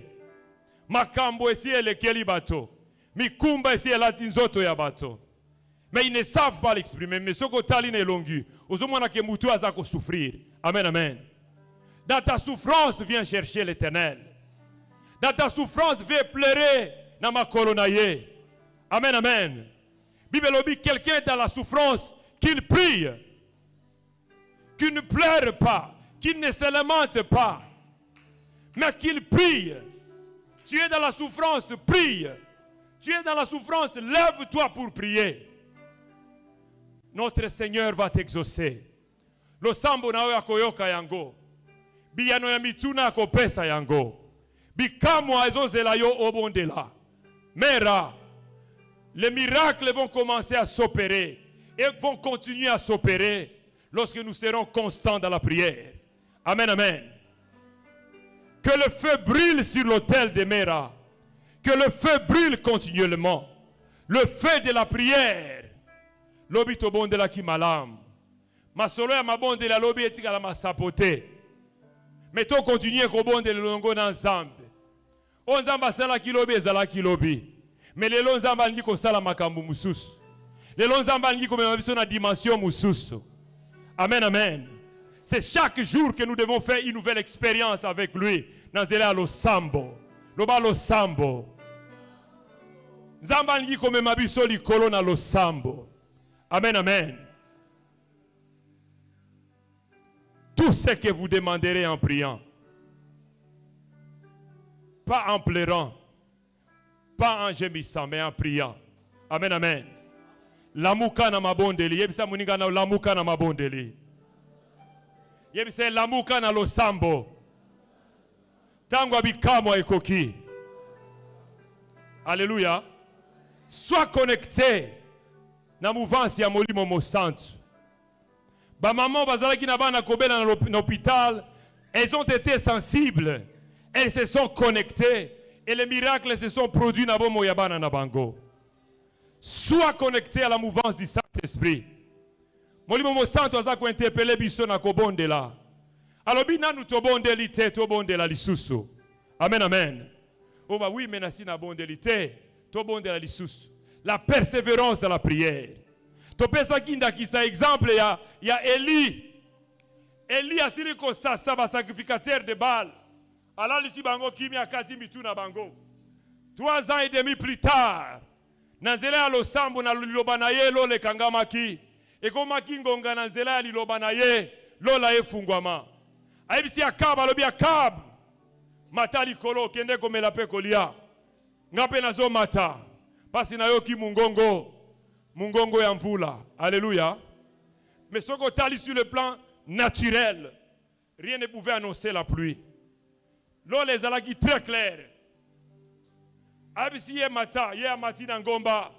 Makambo esi elekeli bato. Mikumba esi elati nzoto ya bato. Mais ils ne savent pas l'exprimer. Mais soko tali ne longi. Ozomona ke mutu aza ko souffrir. Amen, amen. Dans ta souffrance, viens chercher l'Éternel. Dans ta souffrance, viens pleurer dans ma colonaye. Amen, amen. Bible dit quelqu'un est dans la souffrance, qu'il prie, qu'il ne pleure pas, qu'il ne se lamente pas, mais qu'il prie. Tu es dans la souffrance, prie. Tu es dans la souffrance, lève-toi pour prier. Notre Seigneur va t'exaucer. Lo sambo na ya koyoka yango. Biyano ya mituna kopesa yango. Bikamwa ezozela yo obondela. Mera. Les miracles vont commencer à s'opérer et vont continuer à s'opérer lorsque nous serons constants dans la prière. Amen, amen. Que le feu brûle sur l'autel de Mera. Que le feu brûle continuellement. Le feu de la prière. Lobi to bonde la ki malam. Masolo ya mabonde la lobi etika la masapote. Mais to continuer ko bonde le longo na nzambe. O nzamba sala ki lobi ezala ki lobi. Mais les longs ambalingi ko sala makambu mususu. Les longs ambalingi ko mema biso na dimension mususu. Amen, amen. C'est chaque jour que nous devons faire une nouvelle expérience avec lui. Nanzela lo sambo. Loba lo sambo. Zambalingi ko mema biso likolo na lo sambo. Amen, amen. Tout ce que vous demanderez en priant. Pas en pleurant. Pas en gémissant, mais en priant. Amen, amen. Lamuka na mabondeli. Yebisa muninga na lamuka na mabondeli. Yebisa lamuka na lo sambo. Tangwa bikamo ekoki. Alléluia. Sois connecté na mouvance ya molimo mo santo. Ba maman bazalaki na bana kobela na l'hôpital, elles ont été sensibles. Elles se sont connectées. Et les miracles se sont produits na bomo yabana na bango. Sois connecté à la mouvance du Saint-Esprit. Molimo mo santo aza ko interpeller biso na kobonde la. Alobi na nous to bonde li te to bonde la lisusu. Amen, amen. Oh bah oui, mais nasi na bonde li te to bonde la lisusu. La persévérance dans la prière. To pesa kinda kisa exemple ya Eli. Eli asili ko sasa ba sacrificateur de Baal. Alors ici bango kimia kati mituna bango. 3 ans et demi plus tard, nanzela lo sambo na lilobana ye lo le kangamaki. E komaki ngonga nanzela lilobana ye lo la efungwama. Aibisi akaba lobi akab. Matali kolo kende komela pe kolia. Ngape nazo mata. Pasi na yo ki mungongo. Mungongo ya mvula. Alléluia. Mais soko tali sur le plan naturel, rien ne pouvait annoncer la pluie. L'eau les alaki très clair. Abisi ye mata, ye amati na ngomba.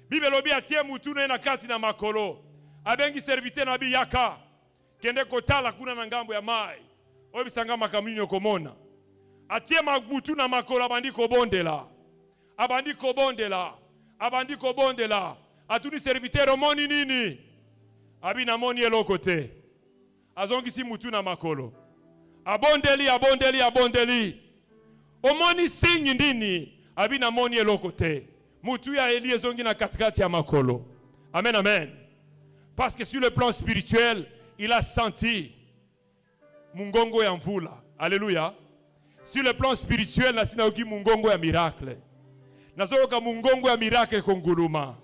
Bible lobi atie mutune na kati na makolo. Abengi servite na biyaka. Kende kotala kuna na ngambo ya mai. Obisanga makaminyo komona. Atie mabutu na makolo abandi kobondela. Abandi kobondela. Abandi kobondela. Atuni serviteur omoni nini? Abi na moni eloko te. Azongi si mutu na makolo. Abondeli, abondeli, abondeli. Omoni signe nini. Abina moni elokote. Mutu ya Eli ezongi na katikati ya makolo. Amen, amen. Parce que sur le plan spirituel, il a senti mungongo ya mvula. Alléluia. Sur le plan spirituel, na sinaoki mungongo ya miracle. Nazoka mungongo ya miracle konguluma.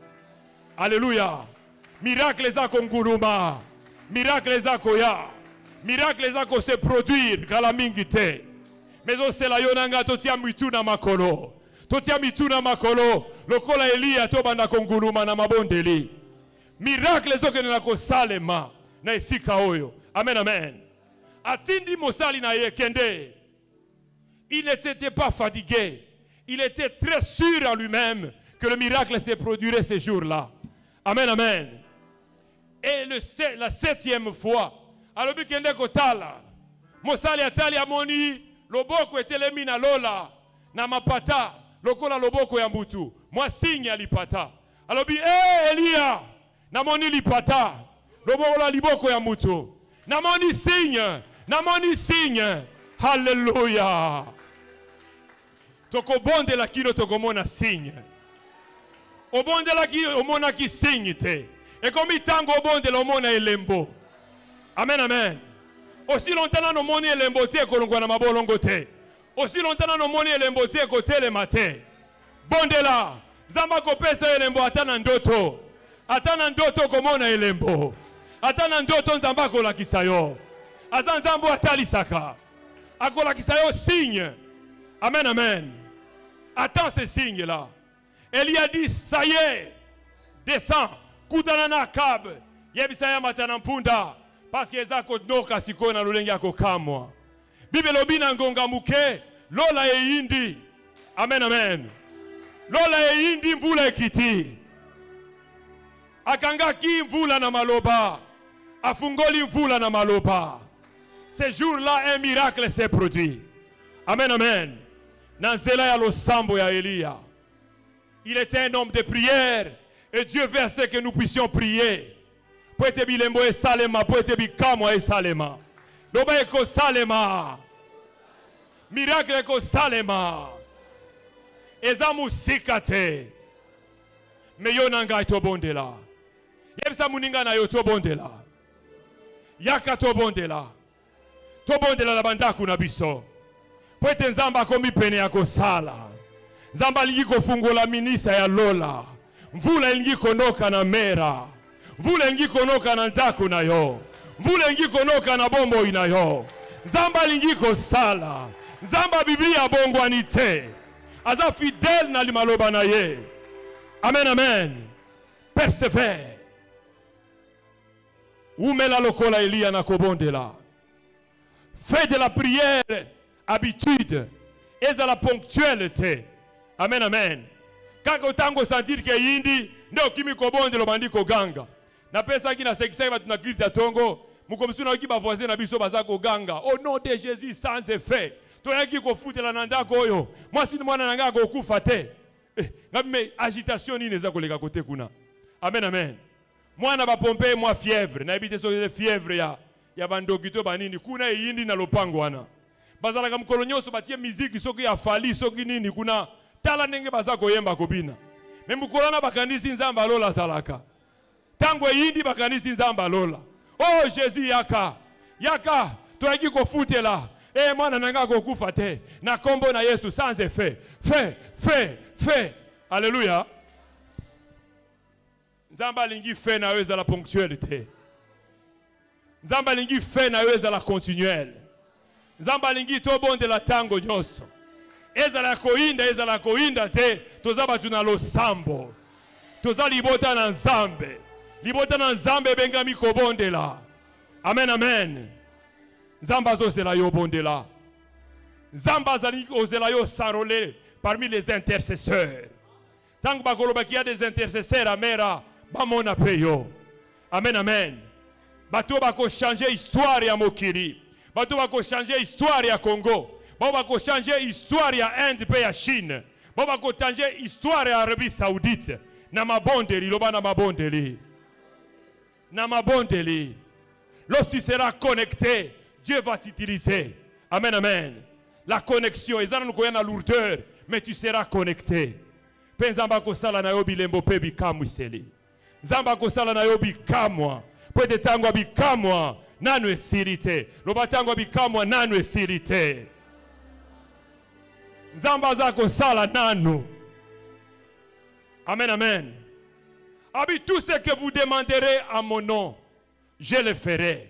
Alléluia. Miracle za konguluma. Miracle za koya. Miracle za ko se produire kala mingi te. Mais on se la yonanga totia mitu na makolo. Totia mitu na makolo. Lokola Elia to banda konguluma na mabondeli. Miracle zoke na ko salema na esika oyo. Amen, amen. Atindi mosali na yekende. Il n'était pas fatigué. Il était très sûr en lui-même que le miracle se produirait ces jours-là. Amen, amen. Et la 7e fois, alors bikende kotala, mosali atali amoni, loboko etelemi na lola, na mapata, lokola loboko ya mbutu, moi signe alipata. Alors bi, Elia, namoni lipata, loboko la liboko ya mbutu, namoni signe, Hallelujah. Toko bonde la kino toko mona signe. Obonde la ki omona ki signe te. Et comme tango obonde la omona elembo. Amen, amen. Aussi longtemps no moni elembo te kolongwa na mabolongo te. Aussi longtemps no moni elembo te ko telema te. Bonde la zamba ko pesa elembo atana ndoto. Atana ndoto komona elembo. Atana ndoto nzamba ko la kisayo. Azanzambo atali saka. Akola kisayo signe. Amen, amen. Attends ces signes-là. Elie a dit, ça y est, descends. Kutanana kab. Yebisaya matanampunda. Parce que ezako noka siko na lulengi ako kamwa. Bibelo bina ngonga muke. Lola e indi. Amen, amen. Lola e indi mvula ekiti. Akanga ki mvula na maloba. Afungoli mvula na maloba. Ce jour-là, un miracle s'est produit. Amen, amen. Nanzela ya losambo ya Elia. Il était un homme de prière. Et Dieu veut à ce que nous puissions prier. Poete bilembo e salema. Poete bikamo e salema. Loba eko salema. Miracle eko salema. Eza musikate. Meyo nanga ito bondela. Yebisa muninga na yo to bondela. Yaka to bondela. To bondela la bandaku na biso. Poete nzamba komi pene ya kosala. Nzamba lingi kofungola minisa ya lola. Mvula lingi konoka na mera. Mvula lingi konoka na ndaku na yo. Mvula lingi konoka na bombo ina yo. Nzamba lingi kosala. Nzamba Biblia bongo anite. Aza fidèle na limaloba na ye. Amen, amen. Persévère. Umela lokola Elia na kobondela. Fais de la prière habitude. Et de la ponctualité. Amen, amen. Kako tango sentir que yindi ndio kimi kobonde lo bandiko ganga. Na pesa kina sekisa ba tunakirita tongo mukomisi na kiba voisin na biso bazako ganga. Au nom de Jésus sans effet. Toyaki ko futela na ndako oyo. Mwasi ni mwana nanga ko kufa te. Ngame agitation ni neza koleka kote kuna. Amen, amen. Mwana ba pompe moi fièvre. Na ebite so fièvre ya bandokito banini kuna yindi na lopango wana. Bazalaka mkolonyoso batie miziki soki ya fali soki nini kuna tala nenge bazako yemba kobina. Membukolana bakanisi nzamba lola salaka. Tango yindi bakanisi nzamba lola. Oh Jésus yaka. Yaka toyaki kofutela. Mwana nanga kokufa te. Na kombo na Yesu sans effet. Fais. Alléluia. Nzamba lingi fait na weza la ponctualité. Nzamba lingi fait na weza la continuelle. Nzamba lingi to bonde la tango nyoso. Ezala koinda te. Tozaba tuna lo sambo. Toza libota na nzambe. Libota na nzambe benga miko bonde la. Amen, amen. Nzamba zozela yo bonde la. Nzamba zali ozela yo sarole parmi les intercesseurs. Tango bakoloba qu'il y a des intercesseurs amera bamona peyo. Amen, amen. Bato bako changer histoire ya mokili. Bato bako changer histoire ya Congo. Bato bako changer histoire ya Inde pe ya Chine. Bato bako changer histoire ya Arabie Saoudite. Na mabondeli, loba na mabondeli. Na mabondeli. Lorsque tu seras connecté, Dieu va t'utiliser. Amen, amen. La connexion, ils ont une lourdeur, mais tu seras connecté. Penzamba kosala na yo bilembo pe bikamu iseli. Zamba kosala na yo bikamwa. Pwete tangwa bikamwa nanu esirite. Loba tangwa bikamwa nanu esirite. Zamba za kosala nanu. Amen, amen. Abi tout ce que vous demanderez à mon nom, je le ferai.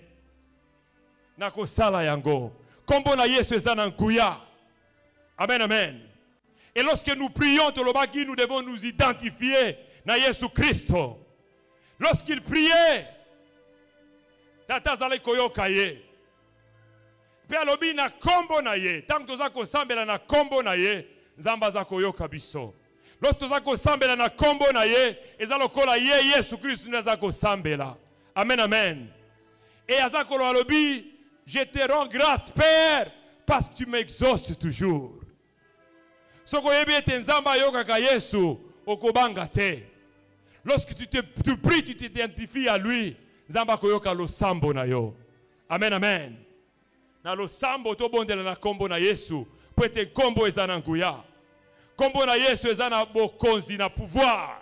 Nako sala yango. Kombo na Yesu ezana nkuya. Amen, amen. Et lorsque nous prions, nous devons nous identifier na Yesu Christo. Lorsqu'il priait, tata zala koyoka ye. Pe alobi na kombo na ye. Tant toza kosambela na kombo na ye, nzamba za koyoka biso. Lorsque toza kosambela na kombo na ye, ezalo kola ye Yesu Christo nza kosambela. Amen, amen. Et azakolo alobi, je te rends grâce, Père, parce que tu m'exauces toujours. Soko yebi ete nzamba yoka Yesu okobanga te. Lorsque tu pries, tu t'identifies à lui. Nzamba koyoka lo sambo na yo. Amen, amen. Na lo sambo to bondela na kombo na Yesu. Pwete kombo ezana nguya. Kombo na Yesu ezana bokonzi na pouvoir.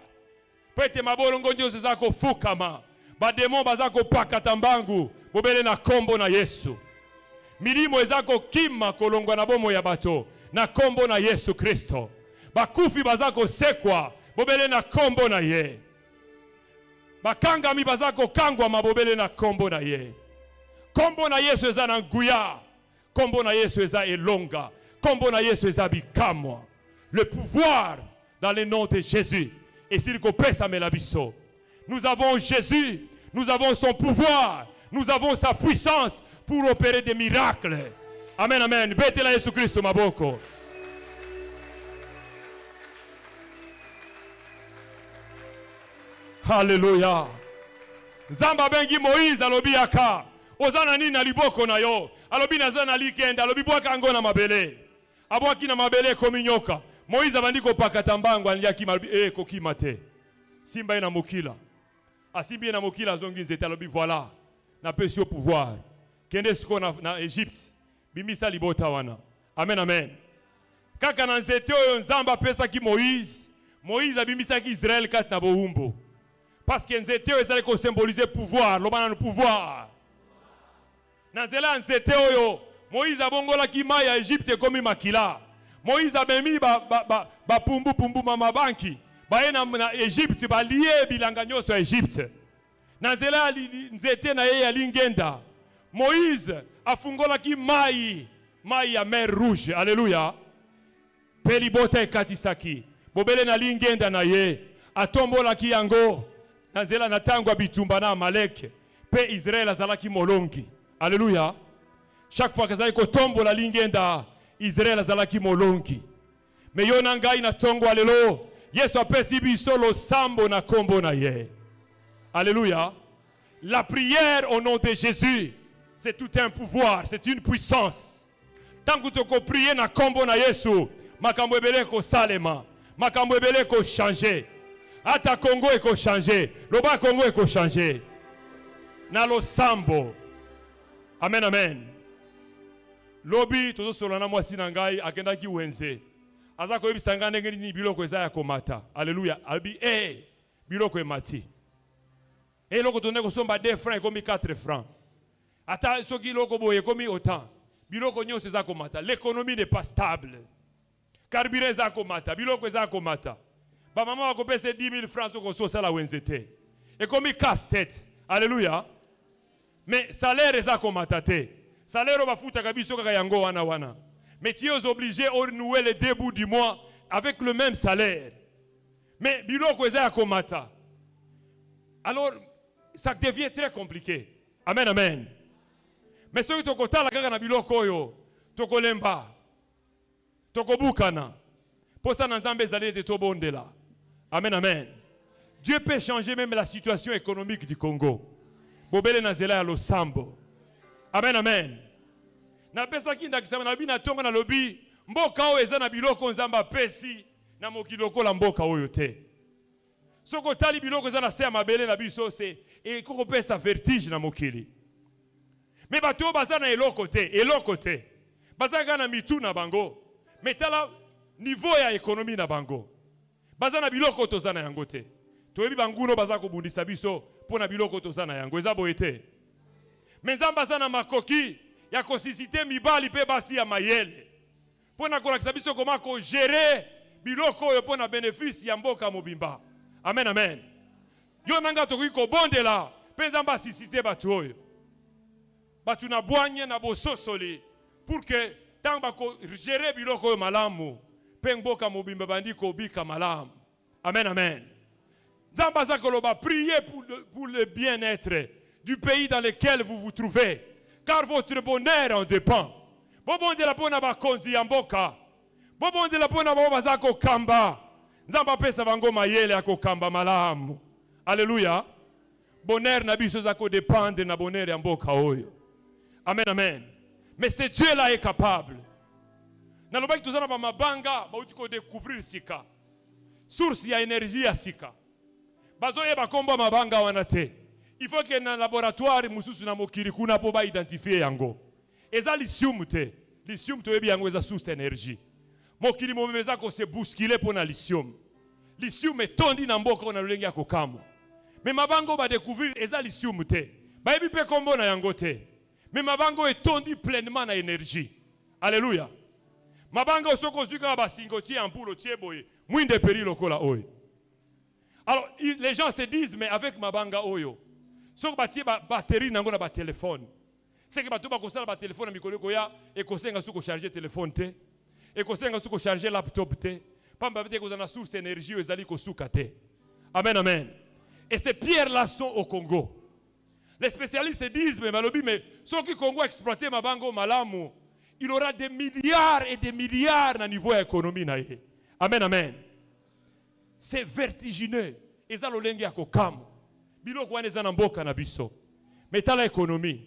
Pwete mabolongo ndio zako fukama. Bademon bazako pakata mbangu. Bobele na kombo na Yesu. Milimo ezako kima kolongwa na bomo ya bato. Na kombo na Yesu Kristo. Bakufi bazako sekwa. Bobele na kombo na ye. Bakanga mi bazako kangwa mabobele na kombo na ye. Kombo na Yesu eza na nguya. Kombo na Yesu eza elonga. Kombo na Yesu eza bikamwa. Le pouvoir dans le nom de Jésus. Et s'il kopesa melabiso. Nous avons Jésus. Nous avons son pouvoir. Nous avons sa puissance pour opérer des miracles. Amen, amen. Betela Yesu Christo maboko. Alléluia. Zamba bengi Moïse alobi aka. Ozana nini na liboko na yo. Alobi nazana likenda. Alobi bwaka ngona mabele. Abwaki na mabele kominyoka. Moïse abandi kopakata mbangu aliaki mabi kokimate. Simba ina mokila. Asimbi ina mokila zongi nzete alobi voilà. Na pesi au pouvoir. Kende siko na Egypte. Bimisa libota wana. Amen, amen. Kaka na nzete oyo nzamba pesa ki Moïse. Moïse abimisa ki Israël kat na bohumbo. Parce que nzete oyo ezali ko symboliser pouvoir. Lobana no pouvoir. Na nzela nzete oyo Moïse abongola ki mai ya Egypte komi makila. Moïse abemi ba pumbu mama banki. Baye na Egypte ba lié bilanga nyoso ya Egypte. Na nzela nzete na ye ya lingenda. Moïse afungola ki mai ya mer rouge. Alléluia. Peli bota ekatisaki. Bobele na lingenda na ye. Atombola ki yango. Na nzela na tangwa bitumba na Amalek. Pe Israël azalaki molongi. Alléluia. Chaque fois que azali kotombola lingenda, Israël azalaki molongi. Me yo na ngai na tongo alelo. Yesu apesi biso lo sambo na kombo na ye. Alléluia. La prière au nom de Jésus, c'est tout un pouvoir, c'est une puissance. Tant que tu as prié na kombo na Yesu, makambo ebele ko salema, makambo ebele ko changer. Ata Congo eko changer, loba Congo eko changer. Na lo sambo. Amen, amen. Lobi tozo solana mwasi na ngai akenda ki wenze. Aza ko yebisanga ndenge ni biloko eza ya komata. Alléluia. Albi biloko emati. Et loko tonne ko somba 2 francs komi 4 francs. Ata soki loko boye komi autant. Biloko nyonso eza komata. L'économie n'est pas stable. Carburant eza komata, biloko eza komata. Ba maman wa kopesa 10 000 francs ko so sala wenzete. Et komi casse-tête. Alléluia. Mais salaire eza komata te. Salaire va foutre kabiso kaka yango wana. Mais tu es obligé de renouer les 2 bouts du mois avec le même salaire. Mais biloko eza komata. Alors ça devient très compliqué. Amen, amen. Mais ce que tu as la kaka na biloko yo, toko lemba, toko bukana. Pour ça nzambe ezali te tobondela. Amen, amen. Dieu peut changer même la situation économique du Congo. Bobele na zela ya losambo. Amen, amen. Na pesa kinda kisama na bina tongo na lobi mboka o eza na biloko nzamba pesi na mokiloko la mboka oyo te. Soko tali biloko eza na se ya mabele na biso se e koko pesa vertige na mokili. Mais bato baza na eloko te. Bazaka na mitu na bango. Metala niveau ya économie na bango. Bazana biloko tozana yango te. Toyebi banguno bazako bundisa biso pona biloko tozana yango. Eza boyete. Menzamba zana makoki ya kosisite mibali pe basi ya mayele. Pona kolakisa biso koma ko gérer biloko oyo pona bénéfice ya mboka mobimba. Amen amen. Yo nanga tokoki ko bondela pe nzamba sisite batu oyo. Batu na bwanye na bososoli pour que tant bako gérer biloko oyo malamu pe mboka mobimba bandi ko bika malamu. Amen amen. Nzamba za koloba priez pour le bien-être du pays dans lequel vous vous trouvez, car votre bonheur en dépend. Bobonde la pona ba konzi ya mboka. Bobonde la pona ba bazako kamba. Nzamba pesa bango mayele ako kamba malamu. Alléluia. Bonheur na biso zako dépendre na bonheur ya mboka oyo. Amen amen. Mais ce Dieu là est capable. Na lobaki tozana ba mabanga ba uti ko découvrir sika. Source ya énergie ya sika. Bazo yeba kombo mabanga wana te. Il faut que dans le laboratoire mususu na mokili kuna po ba identifier yango. Eza lithium te. Lithium to yebi yango eza source énergie. Mokili momeza ko se bousculer pona lithium. Lithium etondi na mboka ona lulengi ya kokamo. Mais mabango ba découvrir eza lithium te. Ba yebi pe kombo na yango te. Mais mabango etondi pleinement na énergie. Alléluia. Mabango soko zuka ba singoti ampulo tieboye. Mwinde peri lokola oyo. Alors les gens se disent mais avec mabanga oyo so batie ba batterie nango na ba téléphone. C'est que bato ba kosala ba téléphone na mikolo ko ya e kosenga suko charger téléphone te. E kosenga suko charger laptop te. Pamba bete ko na source énergie ezali ko suka te. Amen amen. Et ces pierres là sont au Congo. Les spécialistes se disent mais malobi mais ceux qui Congo exploiter mabango malamu, il aura des milliards et des milliards na niveau économie na ye. Amen amen. C'est vertigineux. Eza lolengi ya kokamo. Biloko wana eza na mboka na biso. Mais tala économie.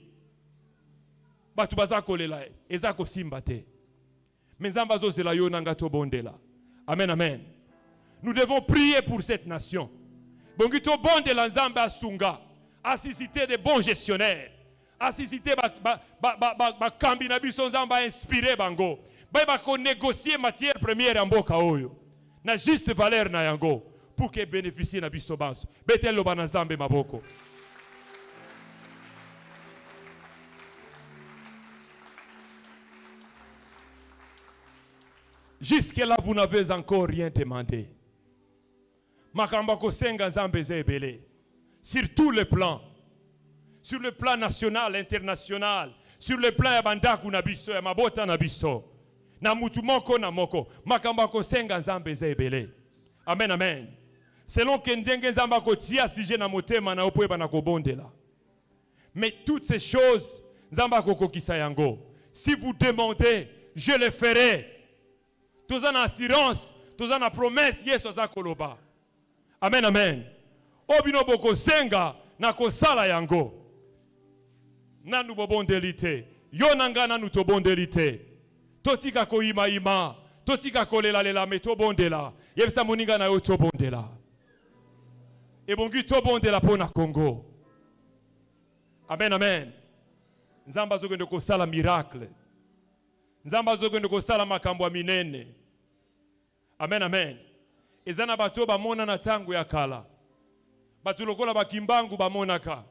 Batu baza kolela eza ko simba te. Menzamba zozela yo nanga to bondela. Amen amen. Nous devons prier pour cette nation. Bongi to bondela nzamba asunga. Assisiter de bons gestionnaires. Assisiter ba kambi na biso nzamba inspirer bango. Ba ko négocier matière première ya mboka oyo. Na juste valeur na yango pour que bénéficie na biso banso. Betel lo banazambe maboko. Jusque là vous n'avez encore rien demandé. Makamba ko senga nzambe zebele. Sur tous les plans. Sur le plan national, international, sur le plan ya bandaku na biso ya mabota na biso. Na mutu moko na moko makamba ko senga nzambe zebele. Amen amen. Selon que ndenge nzamba ko tia sije na motema na opoeba na kobondela. Mais toutes ces choses nzamba ko kokisa yango. Si vous demandez, je le ferai. Tous en assurance, tous en promesse yesu azakoloba. Amen amen. Obino boko senga na kosala yango. Nanu bobondelite. Yo nanga nanu to bondelite. Totika ko ima ima, totika ko lela lela me to bondela. Yebisa moninga na yo to bondela. E bongi to bondela pona Congo. Amen amen. Nzamba zogende ko sala miracle. Nzamba zogende ko sala makambo minene. Amen amen. Ezana bato ba mona na tangu ya kala. Batu lokola ba kimbangu ba monaka.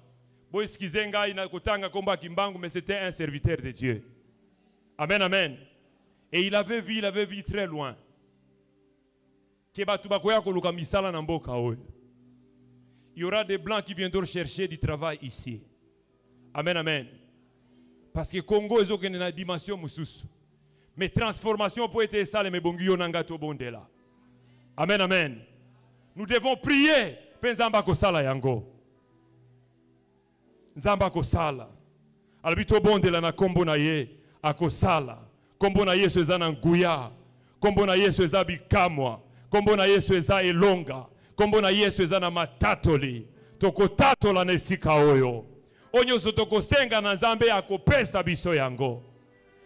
Bo eskizenga ina kotanga komba kimbangu mais c'était un serviteur de Dieu. Amen amen. Et il avait vu très loin. Il y aura des blancs qui viendront chercher du travail ici. Amen, amen. Parce que Congo est une dimension mususu. Mais transformation peut être ça, mais bongiyo nangato bondela. Amen, amen. Nous devons prier. Penzamba ko sala yango. Nzamba ko sala. Albito bondela na kombo na ye akosala. Kombo na Yesu eza na nguya. Kombo na Yesu eza bikamwa. Kombo na Yesu eza elonga. Kombo na Yesu eza na matatoli. Toko tatola na esika oyo. Onyoso toko senga na nzambe akopesa biso yango.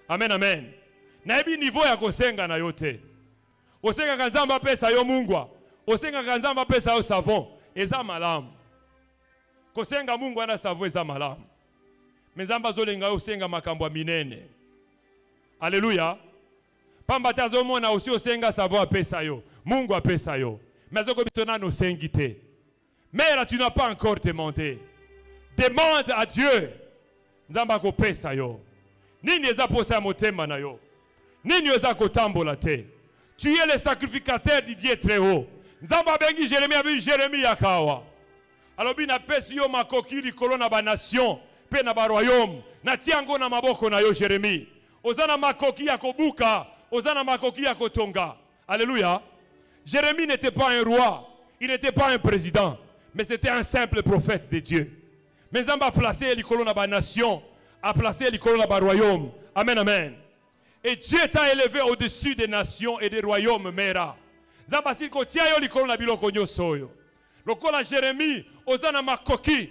Amen amen. Na ebi niveau ya kosenga na yote. Osenga kanzamba pesa yo mungwa. Osenga kanzamba pesa yo savon. Eza malamu. Kosenga mungu ana savon eza malamu. Mezamba zolenga yo senga makambo minene. Alléluia. Pamba mona aussi osenga savoir pesa yo. Mungu apesa yo. Mais zoko bitona no sengite. Mais là tu n'as pas encore demandé. Demande à Dieu. Nzamba ko pesa yo. Nini eza posa motema na yo. Nini eza kotambola te. Tu es le sacrificateur du Dieu très haut. Nzamba bengi Jérémie abi Jérémie yakawa. Alors bina pesi yo makoki likolo na ba nation, pe na ba royaume. Na tiango na maboko na yo Jérémie. Ozana makoki ya kobuka, ozana makoki ya kotonga. Alléluia. Jérémie n'était pas un roi, il n'était pas un président, mais c'était un simple prophète de Dieu. Mais Nzamba a placé likolo na ba nation, a placé likolo na ba royaume. Amen, amen. Et Dieu t'a élevé au-dessus des nations et des royaumes, Mera. Nzamba si ko tia yo likolo na biloko nyoso yo. Lokola Jérémie, ozana makoki,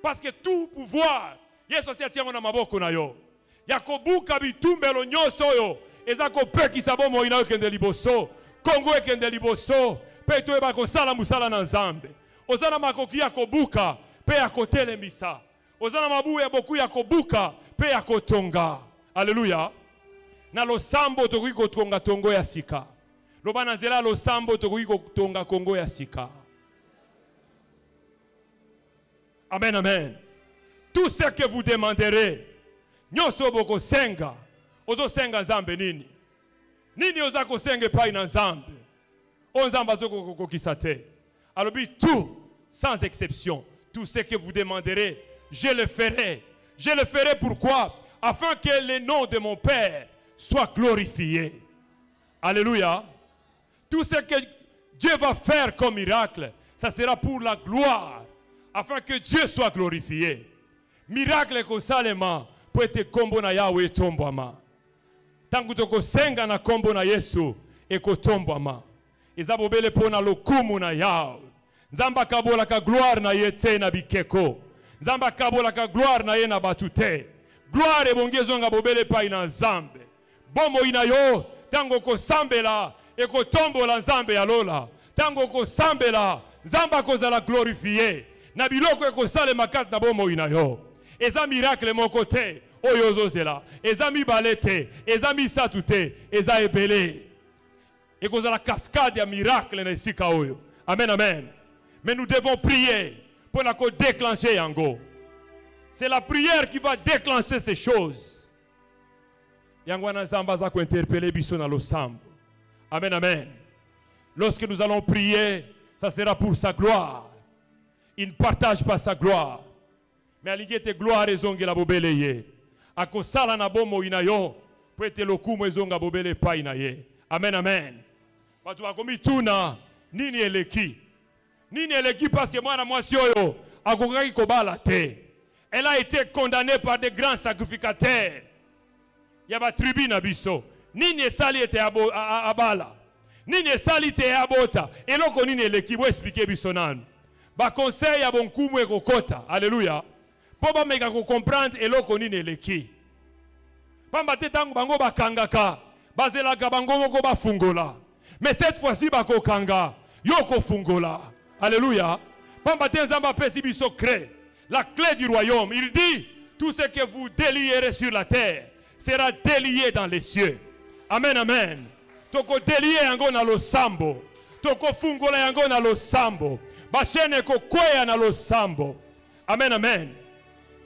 parce que tout pouvoir, Yesu si atia na maboko na yo. Yakobuka bitumbelo nyoso yo, ezako peki sabomo ina yo kende liboso, Kongo ekende liboso, pe to eba ko sala musala na Nzambe. Ozana makoki yakobuka, pe yakotele misa. Ozana mabu ya boku yakobuka, pe yakotonga. Alléluia. Na lo sambo tokuki kotonga tongo ya sika. Loba na nzela lo sambo tokuki kotonga Kongo ya sika. Amen, amen. Tout ce que vous demanderez, nyoso boko senga, ozo senga Nzambe nini? Nini oza ko senga pa na Nzambe? O Nzamba zoko kokokisa te. Alors tout, sans exception, tout ce que vous demanderez, je le ferai. Je le ferai pourquoi? Afin que le nom de mon Père soit glorifié. Alléluia. Tout ce que Dieu va faire comme miracle, ça sera pour la gloire, afin que Dieu soit glorifié. Miracle ko salema pour être kombo na Yahweh tombwama. Tangu toko senga na kombo na Yesu eko tombwama. Izabobele pona lokumu na Yahweh. Nzamba kabola ka gloire na yete na bikeko. Nzamba kabola ka gloire na ye na batute. Gloire ebongezo nga bobele pa ina Nzambe. Bomo ina yo tango ko sambela eko tombola Nzambe ya lola. Tango ko sambela Nzamba ko zala glorifié. Na biloko eko sale makat na bomo ina yo. Eza miracle mon côté oyo zozela. Eza mi balete, eza mi satute, eza ebele. Eko zala cascade ya miracle na sika oyo. Amen, amen. Mais nous devons prier pour la déclencher yango. C'est la prière qui va déclencher ces choses. Yangwana Nzamba za ko interpeller biso na losambo. Amen, amen. Lorsque nous allons prier, ça sera pour sa gloire. Il ne partage pas sa gloire. Mais aligete gloire ezonge la bobeleye. Akosala na bomo inayo, pwete lokumo ezonga bobele pa inaye. Amen, amen. Watu wakomi tuna, nini eleki? Nini eleki parce que moi na mwasi oyo, akokaki kobala te. Elle a été condamnée par des grands sacrificateurs. Yaba tribu na biso. Nini esali ete abala. Nini esali te abota. Eloko nini eleki bo expliquer biso nanu. Ba conseil ya bonkumu ekokota. Alléluia. Po ba meka ko comprendre eloko nini eleki. Pamba te tangu bango bakangaka. Bazelaka bango moko bafungola. Mais cette fois-ci bakokanga. Yoko fungola. Alléluia. Pamba te Nzamba pesi biso crée. La clé du royaume. Il dit, tout ce que vous délierez sur la terre sera délié dans les cieux. Amen, amen. Toko délié yango na lo sambo. Toko fungola yango na lo sambo. Bachene ko kwea na lo sambo. Amen, amen.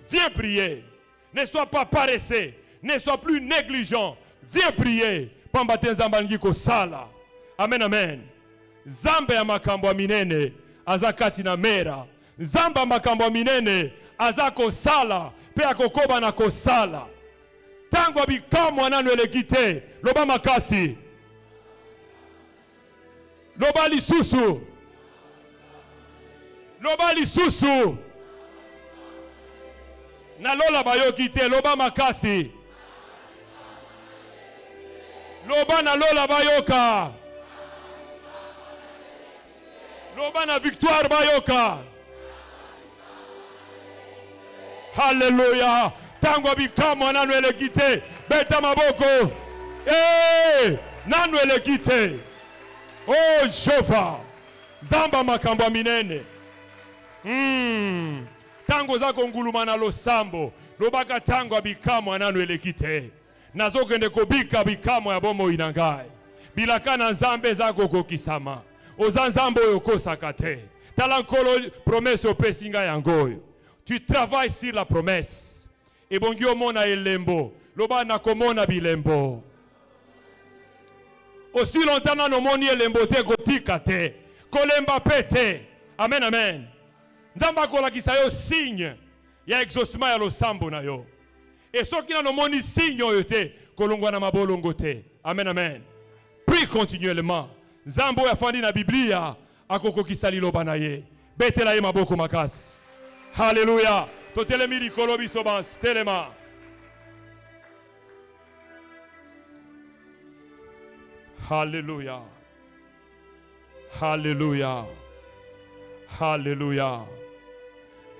Viens prier. Ne sois pas paresseux. Ne sois plus négligent. Viens prier. Pamba te Nzamba ngi ko sala. Amen, amen. Zambe ya makambo minene azakati na mera. Nzamba makambo minene azako sala pe akokoba na kosala. Tango bikamwa nanu elekite loba makasi. Loba lisusu. Loba lisusu. Na lola bayokite loba makasi. Loba na lola bayoka. Loba na victoire bayoka. Hallelujah. Tango bikamo nanu elekite. Beta maboko. Eh, nanu elekite. Oh, Jehova. Zamba makambo minene. Tango zako nguluma na losambo. Lobaka tango bikamo nanu elekite. nazokende kobika bikamo ya bomoi na ngai bilaka na nzambe ezako kokisama oza nzambe oyo okosaka te tala nkolo promesse opesi ngai yango oyo tu travailles sur la promesse ebongi omona elembo loba nakomona bilembo aussi longtemps nanomoni elembo te kotika te kolemba pe te amen amen nzambe akolakisa yo signe ya exaucement ya losambo na yo et soki nanomoni signe oyo te kolongwa na mabolongo te amen amen prie continuellement nzambe oyo afandi na biblia akokokisa liloba na ye betela ye maboko makasi haleluya totelemi likolo biso banso telema haleluya haleluya haleluya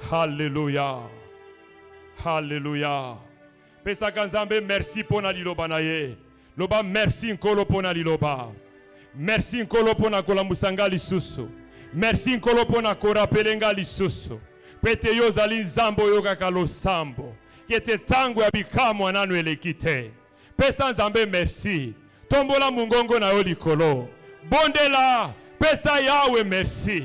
haleluya haleluya pesaka nzambe merci pona liloba na ye loba merci nkolo pona liloba merci nkolo pona kolamusa nga lisusu merci nkolo pona korapele nga lisusu pete yo ozali nzambe oyo kaka losambo kete tango ya bikamwa nano eleki te pesa nzambe merci tombola mungongo na yo likolo bondela pesa yawe merci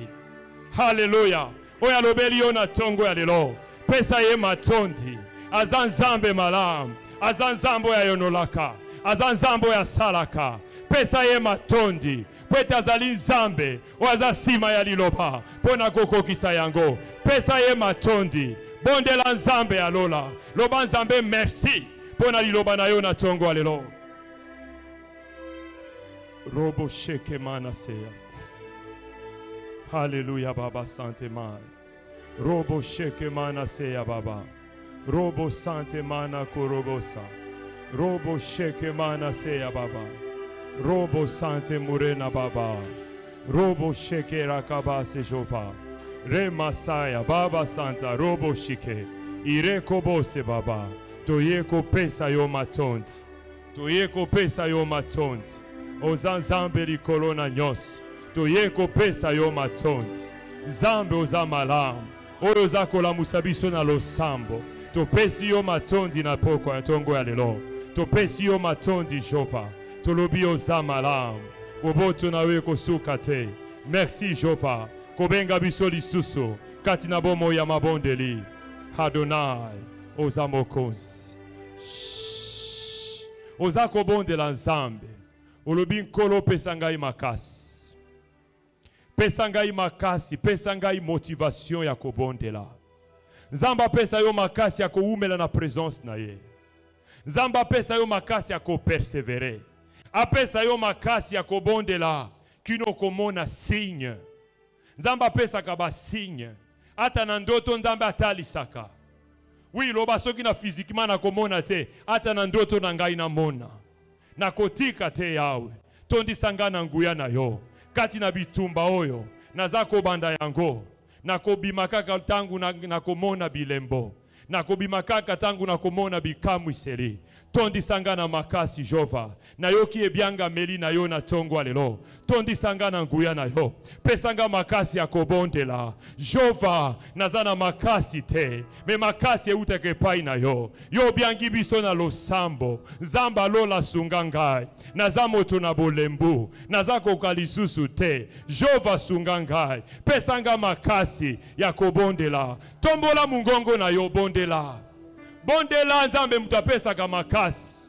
haleluya oyo alobeli yo na tongo ya lelo pesa ye matondi aza nzambe malamu aza nzambe oyo ayonolaka aza nzambe oyo asalaka pesa ye matondi pete azali nzambe oyo aza nsima ya liloba mpona kokokisa yango pesa ye matondi bondela nzambe ya lola loba nzambe merci mpona liloba na yo na tongo ya lelo robo sheke manaseya haleluya baba sante mai robo sheke manaseya baba robo sante mana korobosa robo sheke manaseya baba robo sante murena baba robo sheke rakabase jova remasaya baba santa robo shike irekobose baba toyeko pesa yo matondi toyeko pesa yo matondi oza nzambe likolo na nyonso toyeko pesa yo matondi nzambe oza malamu oyo oza kolamusa biso na losambo topesi yo matondi na poko ya ntongo ya lelo topesi yo matondi jova tolobi oza malamu boboto na yo ekosuka te merci jova kobenga biso lisusu kati na bomoi ya mabondeli Adonai oza mokonzi oza kobondela nzambe olobi nkolo pesa ngai makasi pesa ngai makasi pesa ngai motivation ya kobondela nzambe apesa yo makasi ya koumela na présence na ye nzambe apesa yo makasi ya kopersevere apesa yo makasi ya kobondela kino komona signe nzambe apesaka basigne ata na ndoto nzambe atalisaka wi loba soki na physiquement na komona te ata na ndoto na ngai na mona na kotika te yawe tondisanga na nguya na yo kati na bitumba oyo naza kobanda yango na kobima kaka tangu na komona bilembo na kobima kaka tangu na komona bikamwiseli tondisanga na makasi jova na yo ki ebyanga meli na yo na tongo lelo tondisanga na nguya na yo pesanga makasi ya kobondela jova naza na makasi te me makasi euteke pai na yo yo byangi biso na losambo nzamba lola sunga ngai naza moto na bolembu naza koka lisusu te jova sunga ngai pesanga makasi ya kobondela tombola mungongo na yo bondela bondela nzambe mutu apesaka makasi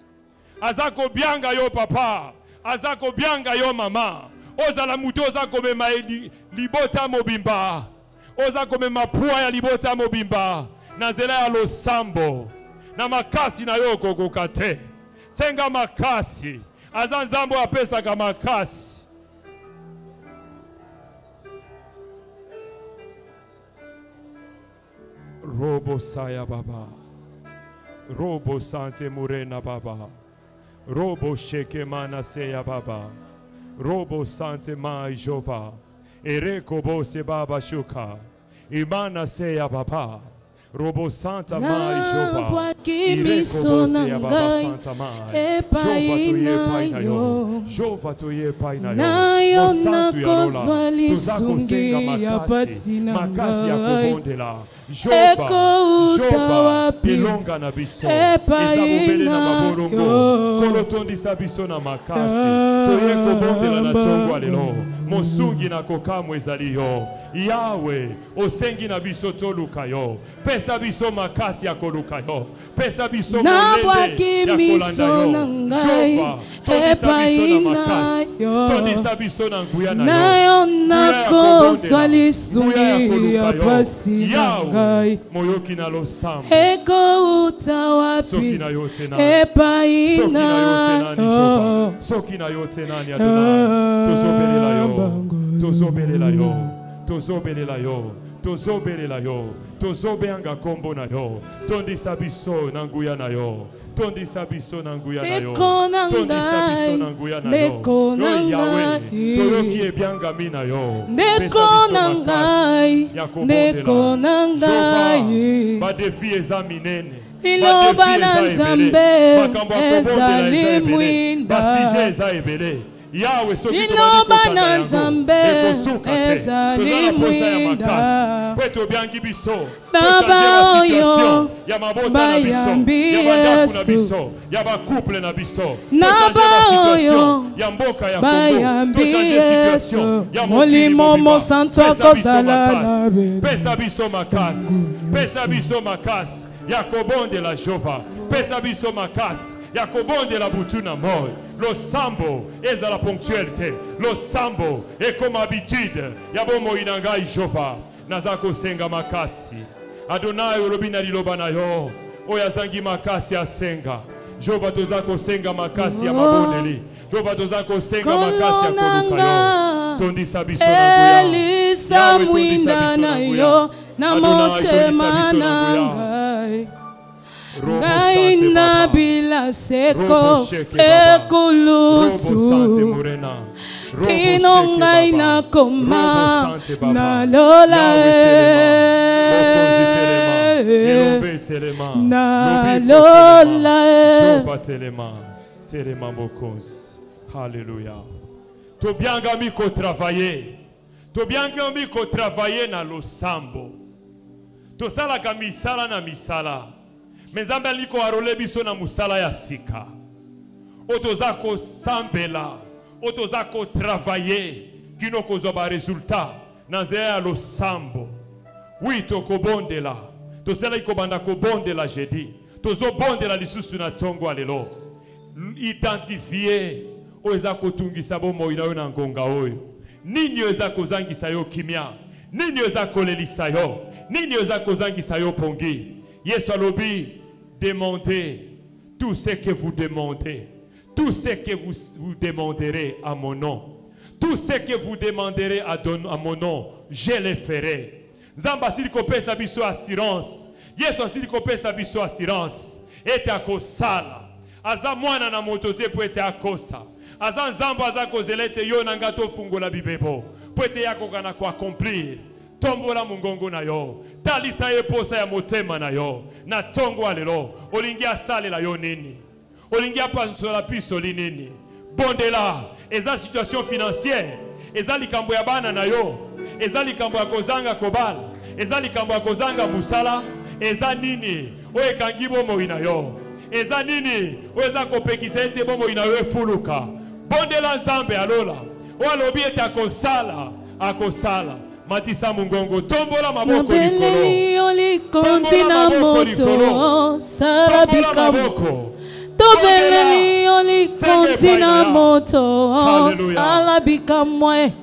azako byanga yo papa azako byanga yo mama ozala mutu ozako mema libota mobimba ozako mema pua ya libota mobimba na nzela ya losambo na makasi na yo kokoka te senga makasi aza nzambe apesaka makasi robo saya baba robo sante murena baba robo sheke manaseya baba robo sante mai jova ereko bose baba shuka imana seya baba robo santa mai jova ireko bose ya baba santa mai jova to ye paina yo mosantu ya rola tuzako senga makasi ya kobondela Jova, Elonga na biso, Ezabobele na maborongo, Kolotondisa biso na makasi, Toye kobondela na tongo alelo, Mosungi na kokamu ezali yo, Yahweh, Osengi na biso toluka yo, Pesa biso makasi ya koluka yo, Pesa biso molende ya kolanda yo, Jova, Tondisa biso na nguya na yo, Yahweh, moyoki na losambo, soki na yote nani, soki na yote nani Adonai, tozobelela yo, tozobelela yo, tozobelela yo, tozobelela yo, tozobeanga kombo na yo, tondisa biso na nguya na yo, tondisa biso na nguya na yo, tondisa biso na nguya na yo, yo Yahweh, toyoki ebyanga mina yo, pesa biso makasi ya kobondela, Jova, badefi eza minene, Iloba na Nzambe ezali mwinda, basije eza ebele, Yahweh soki Iloba na Nzambe ezali mwinda, pweto byangi biso, Baba oyo ya mabota na biso, ya bandaku na biso, ya bakouple na biso, Naba oyo ya mboka ya bayambi Yesu, ya molimo mosantu akozala na bino. Pesa biso makasi, pesa biso makasi ya kobondela Jova, pesa biso makasi ya kobondela butu na moi. Losambo eza la ponctualité, losambo est comme habitude ya bomo inangai Jova, naza kosenga makasi Adonai olobi na liloba na yo, oyo azangi makasi asenga. Jova toza kosenga makasi ya mabondeli, Jova toza kosenga makasi ya koluka yo, tondisa biso na nguya, Yahweh tondisa biso na nguya, na motema na ngai, ngai na bila seko ekulusu, kino ngai na koma na lola na lola Jova telema mokonzi. Hallelujah. Tobianga miko travailler, tobianga miko travailler na losambo, tosalaka misala na misala, mezambe liko arole biso na musala ya sika, otozako sambela, otozako travailler, kino kozwa ba resultat na nzela ya losambo. Oui tokobondela, tosala ikobanda kobondela jeudi, tozobondela lisusu na tongo alelo, identifier oza kotungisa bomo ina yo na ngonga oyo, nini oza kozangisa yo kimia, nini oza kolelisa yo, nini oza kozangisa yo pongi. Yesu alobi, demandez tout ce que vous demandez, tout ce que vous demanderez à mon nom, tout ce que vous demanderez à mon nom, je le ferai. Nzamba sili kopesa biso assurance, Yesu asili kopesa biso assurance, ete akosala, aza mwana na moto te po ete akosa, aza nzambo aza kozelete yo na ngato fungola bibebo, po ete yakokana ko accomplir. Tombola mungongo na yo, talisa ye posa ya motema na yo, na tongo alelo, olingi asale la yo nini, olingi apansola piso li nini, bondela, eza situation financière, eza likambo ya bana na yo, eza likambo ya kozanga kobala, eza likambo ya kozanga busala, eza nini, oye kangi bomo ina yo, eza nini, oye eza kopekisa ete bomo ina yo efuluka, bondela nzambe alola, oye alobi ete akosala, akosala. Matisa mungongo, tombola maboko likolo, tombola maboko likolo, tombola maboko, tobeleli olikontina moto, salabika mwe,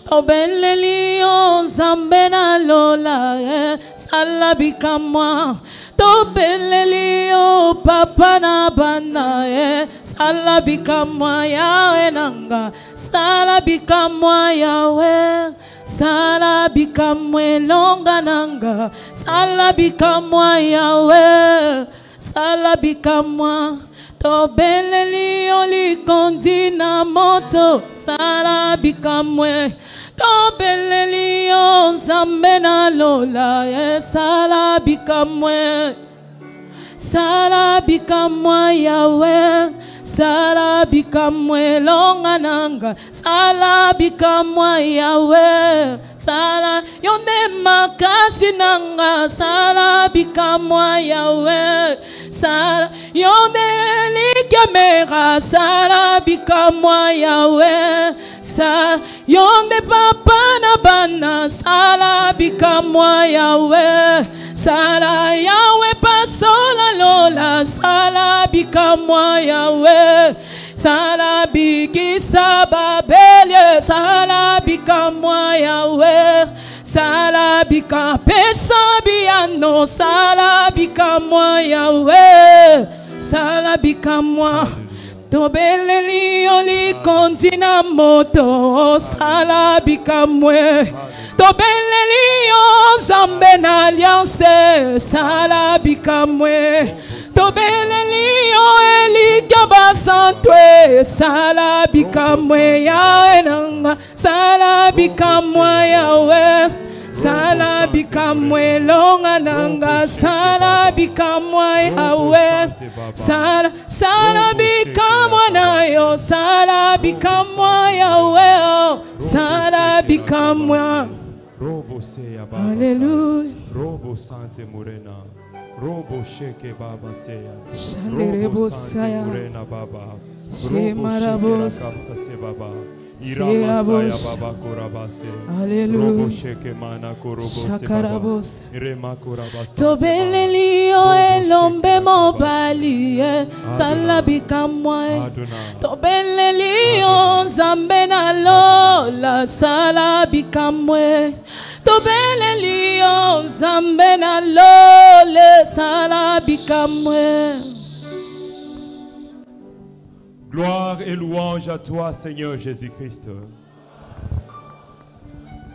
tobeleli o Nzambe na lola, salabika mwa, tobeleli o papa na bana, salabika mwa Yahweh nanga, salabika mwa Yahweh. Salabika mwe longa nanga, salabika mwa Yahweh, salabika mwa, tobeleli olikondi na moto, salabika mwe, tobeleli o Nzambe na lola, salabika mwe, salabika mwa Yahweh, sala bikamwe longa nanga, sala bikamwe Yahweh, sala yonde makasi nanga, sala bikamwe Yahweh, sala yonde likemera, sala bikamwe Yahweh, sala yonde papa na bana, sala bikamwe Yahweh, sala Yahweh pasola lola, sala bikamwe Yahweh, sala bigisa babele, sala bikamwe Yahweh, sala bika pesa biano, sala bikamwe Yahweh, sala bikamwe tobeleli oli kontina moto, sala bikamwe tobeleli o zambe na alliance, sala bikamwe tobeleli o elikaba santwe, sala bikamwe ya enanga, sala bikamwe Yahweh, sala bikamwe longa nanga, sala bikamwe Yahweh, sala bikamwe nayo, sala bikamwe Yahweh, sala bikamwe. Alléluia. Robo Sante Morena, Robo Sheke Baba Seya, Robo Sante Morena Baba, Robo Sheke Baba, Iramasaya Baba Korabase, Robo Sheke Mana Korobo Baba, Irema Korabase, Tobelelio elombe mobali, sala bikamwe, Tobelelio zambe na lola, sala bikamwe, Tobelelio zambe na lole, sala bikamwe. Gloire et louange à toi, Seigneur Jésus-Christ.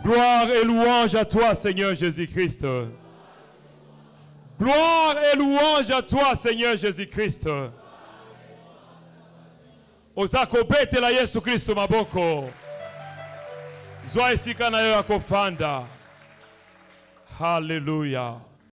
Gloire et louange à toi, Seigneur Jésus-Christ. Gloire et louange à toi, Seigneur Jésus-Christ. Ozakobete la Yesu Kristo maboko. Zwa isika na yo yakofanda. Hallelujah.